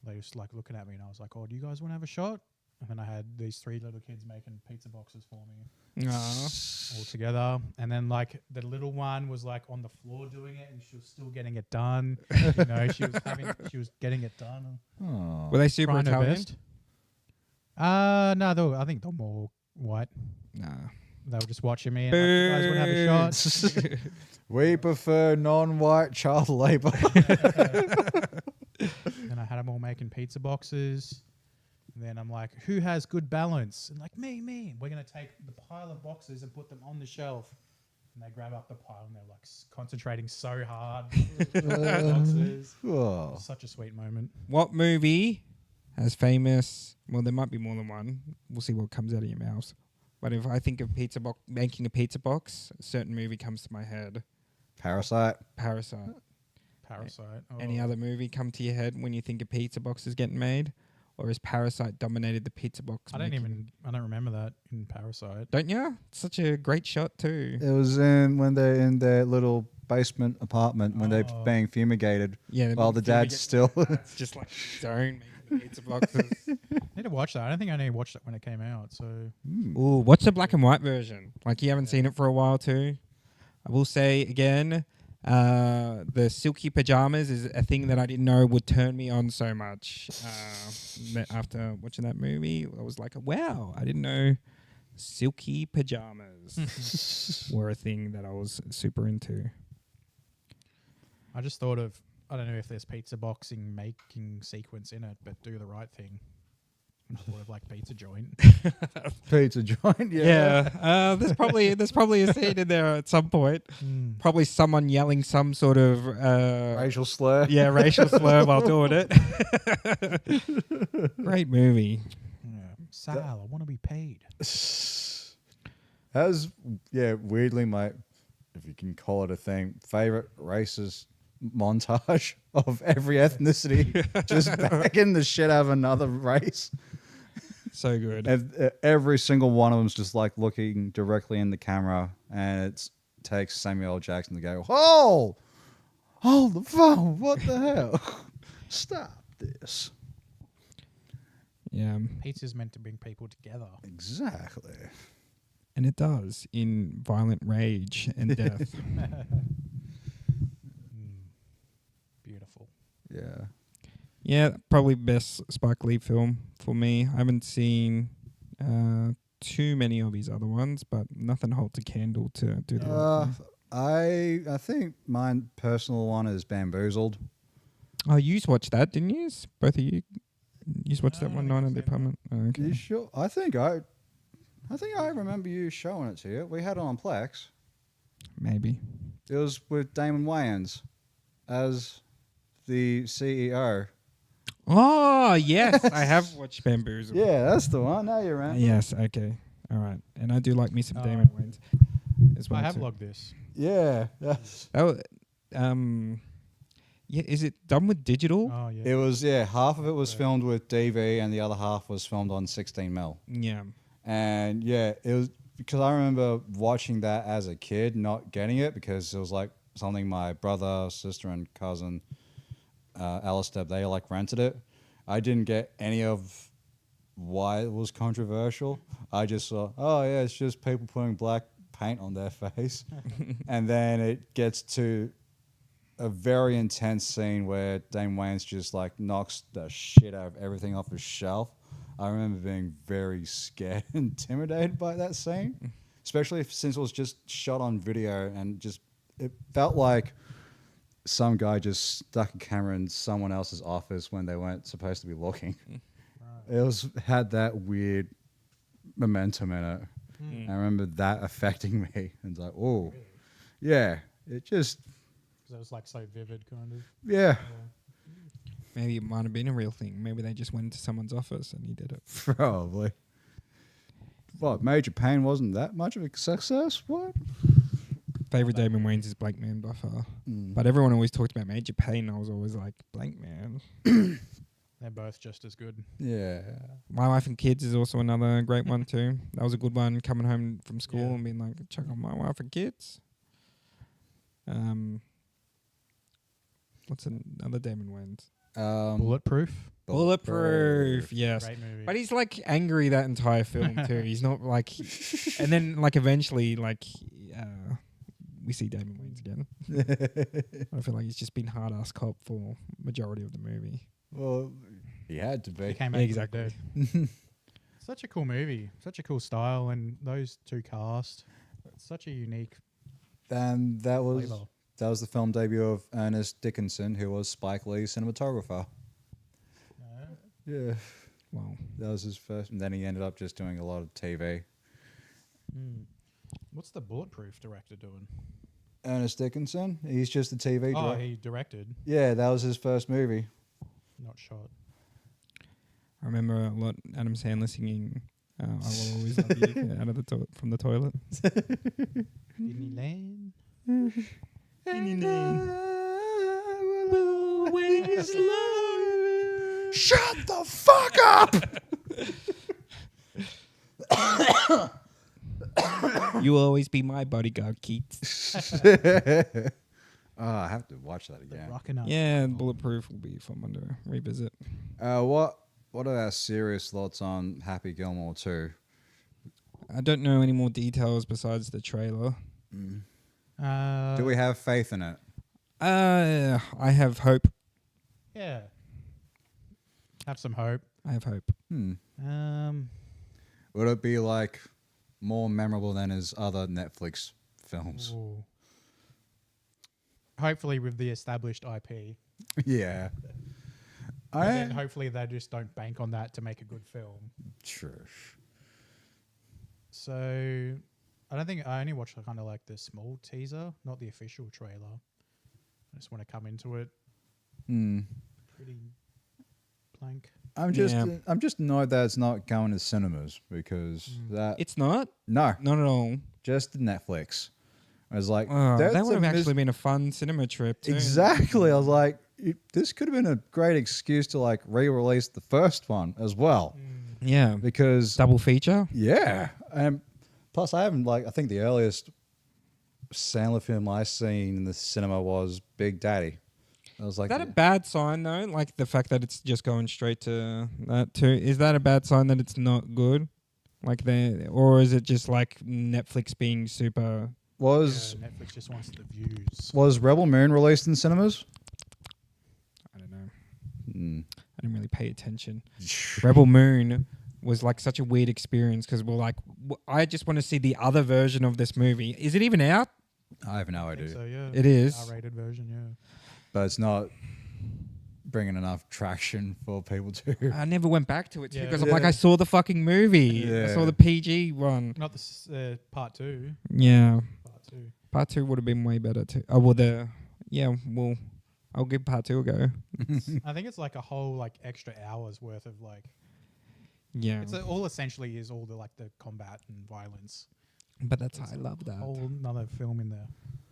They just like looking at me, and I was like, "Oh, do you guys want to have a shot?" And then I had these 3 little kids making pizza boxes for me all together. And then like the little one was like on the floor doing it, and she was still getting it done. You know, she was getting it done. Oh. Were they super Trying her Italian? best. No, I think they're more white. Nah. They were just watching me and like, "You guys want to have a shot?" We prefer non-white child labor. Then I had them all making pizza boxes. And then I'm like, "Who has good balance?" And like, me. We're going to take the pile of boxes and put them on the shelf. And they grab up the pile and they're like concentrating so hard. Boxes. Oh. Such a sweet moment. What movie has famous? Well, there might be more than one. We'll see what comes out of your mouth. But if I think of making a pizza box, a certain movie comes to my head. Parasite. Parasite. Parasite. Oh. Any other movie come to your head when you think a pizza box is getting made? Or has Parasite dominated the pizza box? I don't remember that in Parasite. Don't you? Such a great shot too. It was when they're in their little basement apartment when they're Oh. being fumigated Yeah. while the dad's still. It's just like zone making the pizza boxes. I need to watch that. I don't think I only watched it when it came out. So Ooh, watch the black and white version. Like you haven't seen it for a while too. I will say again, the silky pajamas is a thing that I didn't know would turn me on so much. After watching that movie, I was like, wow, I didn't know silky pajamas were a thing that I was super into. I just thought of, I don't know if there's pizza boxing making sequence in it, but Do the Right Thing. I just thought of like Pizza Joint. Pizza joint. Yeah, there's probably a scene in there at some point. Probably someone yelling some sort of Racial slur. yeah, racial slur while doing it. Great movie. Yeah. Sal, I want to be paid. As weirdly my, if you can call it a thing, favorite racist montage of every ethnicity just bagging the shit out of another race. So good. And every single one of them's just like looking directly in the camera, and it takes Samuel L. Jackson to go, "Oh, hold the phone! What the hell? Stop this!" Yeah, Pizza's meant to bring people together. Exactly. and it does in violent rage and death. Beautiful. Yeah. Yeah, probably best Spike Lee film for me. I haven't seen too many of his other ones, but nothing holds a candle to Do the Right Thing. I think my personal one is Bamboozled. Oh, you watched that, didn't you? Both of you. You watched that No, one I night haven't at the seen that. apartment. Oh, okay. You sure? I think I remember you showing it to you. We had it on Plex. Maybe. It was with Damon Wayans as the CEO. Oh yes, I have watched Bamboozle. Yeah, that's the one. Now you're around. Yes. Okay. All right. And I do like me some Oh. Damon Wayans as well. I have too. logged this. Yeah. That's, Oh, yeah. Is it done with digital? Oh, yeah. it was half of it was filmed with DV and the other half was filmed on 16mm. Yeah. And yeah, it was because I remember watching that as a kid, not getting it because it was like something my brother, sister, and cousin Alistair, they like rented it. I didn't get any of why it was controversial. I just saw, oh yeah, it's just people putting black paint on their face. And then it gets to a very intense scene where Dame Wayne's just like knocks the shit out of everything off his shelf. I remember being very scared and intimidated by that scene, especially since it was just shot on video and just it felt like some guy just stuck a camera in someone else's office when they weren't supposed to be looking. It had that weird momentum in it. I remember that affecting me. And it's like, oh, Really? yeah, it just, Because it was like so vivid, kind of. yeah, Maybe it might have been a real thing. Maybe they just went into someone's office and he did it. probably. What, Major Payne wasn't that much of a success? What? Favorite Damon Wayans is Blank Man by far. But everyone always talked about Major Payne. I was always like, Blank Man. They're both just as good. Yeah. My Wife and Kids is also another great one too. That was a good one, coming home from school Yeah. and being like, check on My Wife and Kids. What's another Damon Wayans? Bulletproof. Bulletproof, yes. Great movie. But he's like angry that entire film too. He's not like, and then like eventually like we see Damon Wayans again. I feel like he's just been hard ass cop for majority of the movie. Well, he had to He be. came Yeah, out exactly. exactly. Such a cool movie. Such a cool style, and those two cast. Such a unique And that was flavor. the film debut of Ernest Dickinson, who was Spike Lee's cinematographer. Yeah, Wow. that was his first. And then he ended up just doing a lot of TV. What's the Bulletproof director doing? Ernest Dickinson, he's just a TV Oh, director. he directed, Yeah, that was his first movie. not shot. I remember a lot Adam Sandler singing I Will Always Love You out of the from the toilet. Disneyland. Shut the fuck up! You will always be my bodyguard, Keats. Oh, I have to watch that The again. rocking up. Yeah, Bulletproof will be a fun one to revisit. What are our serious thoughts on Happy Gilmore 2? I don't know any more details besides the trailer. Do we have faith in it? I have hope. Yeah. Have some hope. I have hope. Would it be like more memorable than his other Netflix films? Ooh. Hopefully with the established IP. Yeah. And then hopefully they just don't bank on that to make a good film. Sure. So I don't think I only watched kind of like the small teaser, not the official trailer. I just want to come into it pretty blank. I'm just annoyed that it's not going to cinemas because It's not? no, Not at all. just Netflix. I was like, Oh, that's that would have a actually been a fun cinema trip too. Exactly. I was like, this could have been a great excuse to like re-release the first one as well, Yeah. because Double feature? yeah, and plus I think the earliest Sandler film I seen in the cinema was Big Daddy. I was Is like, that a bad sign though? Like the fact that it's just going straight to that too. Is that a bad sign that it's not good? Like or is it just like Netflix being super? was Netflix just wants the views. was Rebel Moon released in cinemas? I don't know. Mm. I didn't really pay attention. Rebel Moon was like such a weird experience because we're like, I just want to see the other version of this movie. Is it even out? I have no I think idea, so, yeah. It is. R-rated version, yeah. but it's not bringing enough traction for people to. I never went back to it too Yeah. because I'm like, I saw the fucking movie. I saw Yeah. the PG one. Not the part 2. Yeah. Part 2. Part 2 would have been way better too. Oh, well, I'll give part 2 a go. I think it's like a whole like extra hours worth of like Yeah. it's all essentially is all the like the combat and violence. But I It's love that. Whole another film in there.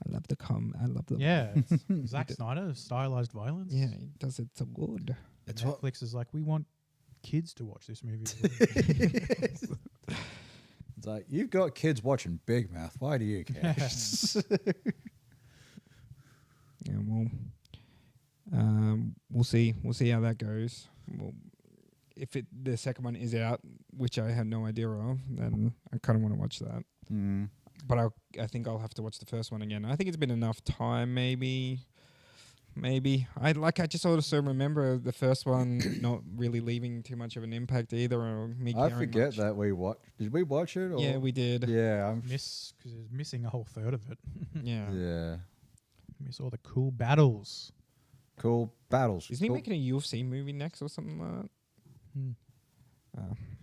I love the Yeah, it's Zack Snyder stylized violence. Yeah, he does it so good. It's what Netflix is like, we want kids to watch this movie. it's like. You've got kids watching Big Mouth. Why do you care? Yeah, well, we'll see. We'll see how that goes. Well, if the second one is out, which I had no idea of, then I kind of want to watch that. but I think I'll have to watch the first one again. I think it's been enough time, maybe. I just also remember the first one not really leaving too much of an impact either, or me I caring forget much. that we watched. Did we watch it? Or? Yeah, we did. Yeah, Because it's missing a whole third of it. Yeah. yeah. Miss all the cool battles. Cool battles. Isn't he Cool. making a UFC movie next or something like that? Hmm.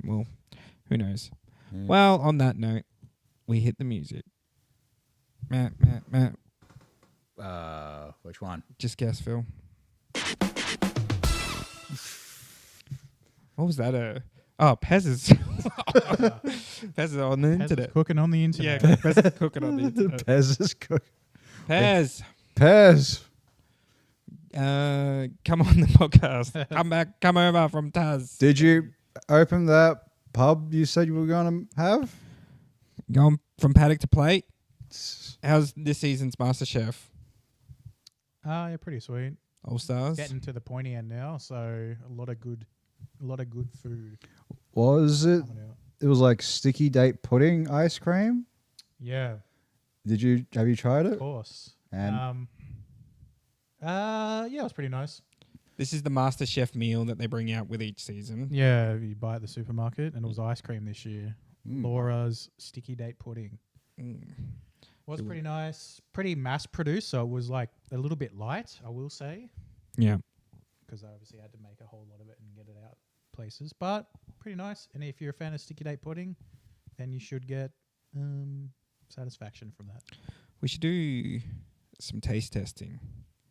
Well, who knows? Yeah. Well, on that note, we hit the music. Matt. Which one? Just guess, Phil. What was that? Pez is Pez is on the Pez is internet. cooking on the Yeah, internet. Pez is cooking on the internet. Pez is cook. Pez, Pez. come on the podcast. Come over from Taz. Did you open that pub you said you were going to have? Going from paddock to plate. How's this season's MasterChef? Yeah, pretty sweet. All Stars. Getting to the pointy end now, so a lot of good food Was it? coming out. It was like sticky date pudding ice cream. Yeah, Have you tried of it? course. And Yeah, it was pretty nice. This is the MasterChef meal that they bring out with each season. Yeah, you buy at the supermarket, and it was ice cream this year. Mm. Laura's sticky date pudding was pretty nice, pretty mass produced, so it was like a little bit light, I will say, Yeah. because I obviously had to make a whole lot of it and get it out places. But pretty nice, and if you're a fan of sticky date pudding, then you should get satisfaction from that. We should do some taste testing.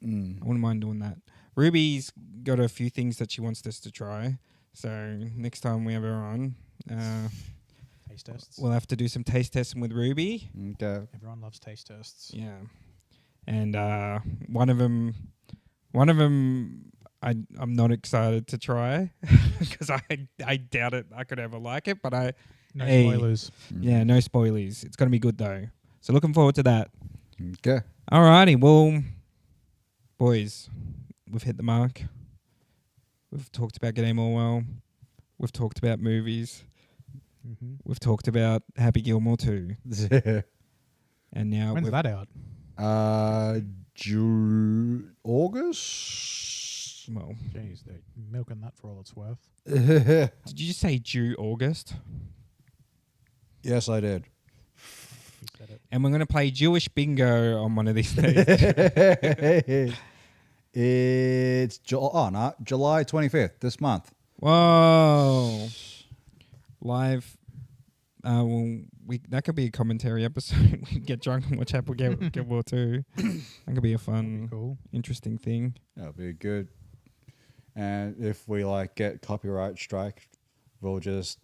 I Mm. wouldn't mind doing that. Ruby's got a few things that she wants us to try. So next time we have her on, Taste tests. we'll have to do some taste testing with Ruby. Okay. Everyone loves taste tests. Yeah. And one of them I'm not excited to try because I doubt it I could ever like it, but No Hey. spoilers. yeah, no spoilies. It's going to be good though. So looking forward to that. Okay. Alrighty, well, boys, we've hit the mark. We've talked about getting Morwell. We've talked about movies. Mm-hmm. We've talked about Happy Gilmore 2. And now When's that out? August. well, Jeez, they're milking that for all it's worth. did you just say due August? Yes, I did. You said it. And we're going to play Jewish bingo on one of these days. It's July 25th this month. Whoa. Live. That could be a commentary episode. We get drunk and watch Happy Gilmore 2. That could be a fun, Cool. interesting thing. That'll be good. And if we get copyright strike, we'll just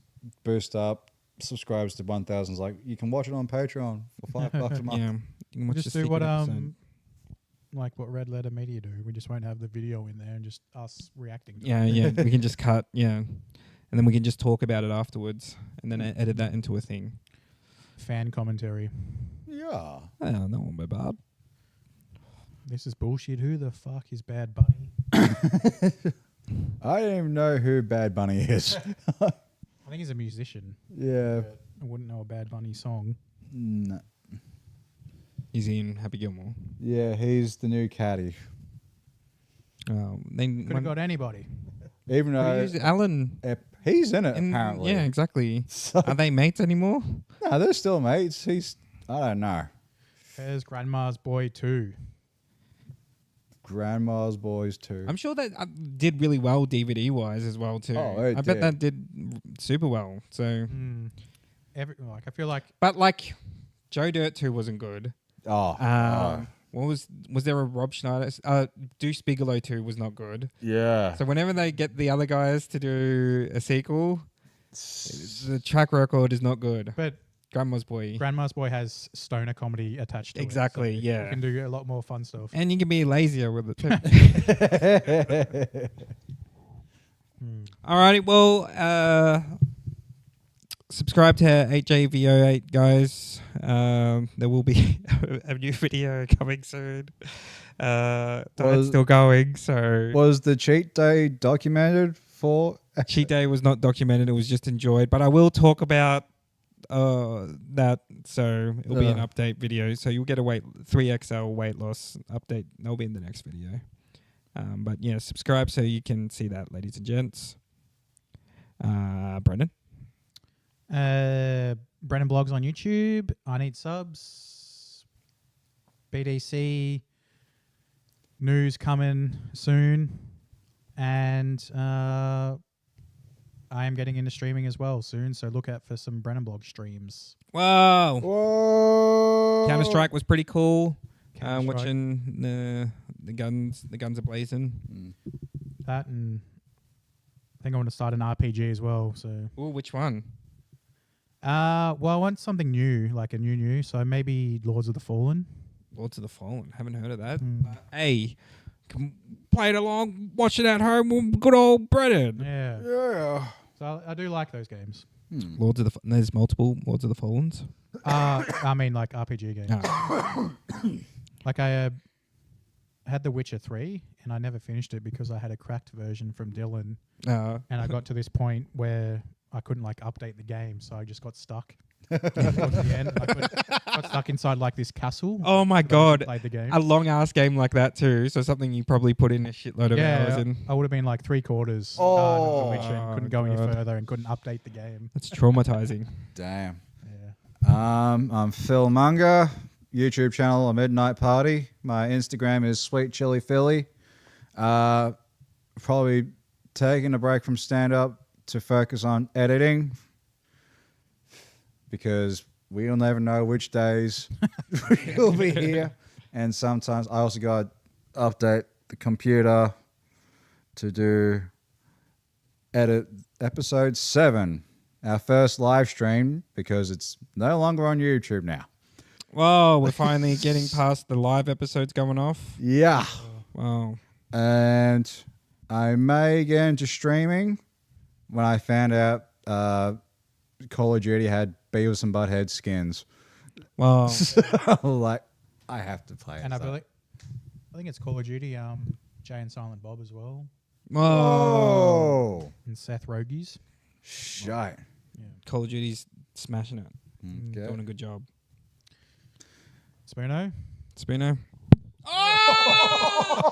boost up subscribes to 1,000. Like you can watch it on Patreon for $5 a month. Yeah. You can watch Just the do what secret episode. like what Red Letter Media do. We just won't have the video in there and just us reacting to Yeah, it. yeah. We can just cut, yeah. And then we can just talk about it afterwards and then edit that into a thing. Fan commentary. Yeah. Oh, that won't be bad. This is bullshit. Who the fuck is Bad Bunny? I don't even know who Bad Bunny is. I think he's a musician. Yeah. I wouldn't know a Bad Bunny song. No. He's in Happy Gilmore. Yeah, he's the new caddy. They Could have got anybody. Even though Alan. he's in it, And apparently. yeah, exactly. So, Are they mates anymore? no, they're still mates. I don't know. There's Grandma's Boy 2. Grandma's Boys too. I'm sure that did really well DVD wise as well too. Oh, it I bet did. that did super well. So, I feel like but like Joe Dirt 2 wasn't good. What was there a Rob Schneider? Deuce Bigelow 2 was not good. yeah. So whenever they get the other guys to do a sequel, the track record is not good. but Grandma's Boy. Grandma's Boy has stoner comedy attached to Exactly, it. So yeah. You can do a lot more fun stuff. And you can be lazier with it too. Alrighty, well, subscribe to 8JVO8, guys. There will be a new video coming soon. It's still going, so... Was the cheat day documented for? Cheat day was not documented, it was just enjoyed. But I will talk about that, so it'll be an update video. So you'll get a 3XL weight loss update. That'll be in the next video. But yeah, subscribe so you can see that, ladies and gents. Brendan? Brendan Blogs on YouTube. I need subs. BDC news coming soon. And I am getting into streaming as well soon, so look out for some Brennan Blog streams. Whoa. Whoa! Counter-Strike was pretty cool. Counter-Strike. Watching the guns are blazing. That, and I think I want to start an RPG as well. So, Ooh, which one? well, I want something new, like a new. So maybe Lords of the Fallen. Lords of the Fallen. Haven't heard of that. Mm. Hey, can play it along, watch it at home with good old Brendan. Yeah. Yeah. So I do like those games. Lords of the There's multiple Lords of the Fallens. I mean, like RPG games. Oh. Like I had The Witcher 3, and I never finished it because I had a cracked version from Dylan, and I got to this point where I couldn't like update the game, so I just got stuck. Towards the end, I got stuck inside like this castle. Oh my 'cause I god. hadn't played the game. A long ass game like that too. So something you probably put in a shitload of hours in. I would have been like 3/4 of The Witcher and couldn't go any God. further and couldn't update the game. That's traumatizing. Damn. Yeah. I'm Phil Munger. YouTube channel A Midnight Party. My Instagram is Sweet Chili Philly. Probably taking a break from stand up to focus on editing because we'll never know which days we'll be here. And sometimes I also got to update the computer to edit episode 7, our first live stream, because it's no longer on YouTube now. Whoa, we're finally getting past the live episodes going off. Yeah. Wow. And I may get into streaming when I found out Call of Duty had Beavis and Butthead skins. Wow. Like, I have to play it. And I think it's Call of Duty, Jay and Silent Bob as well, Whoa. Oh, and Seth Rogies. shite. Call of Duty's smashing it. Okay. Doing a good job. Spoono. Spino. Oh!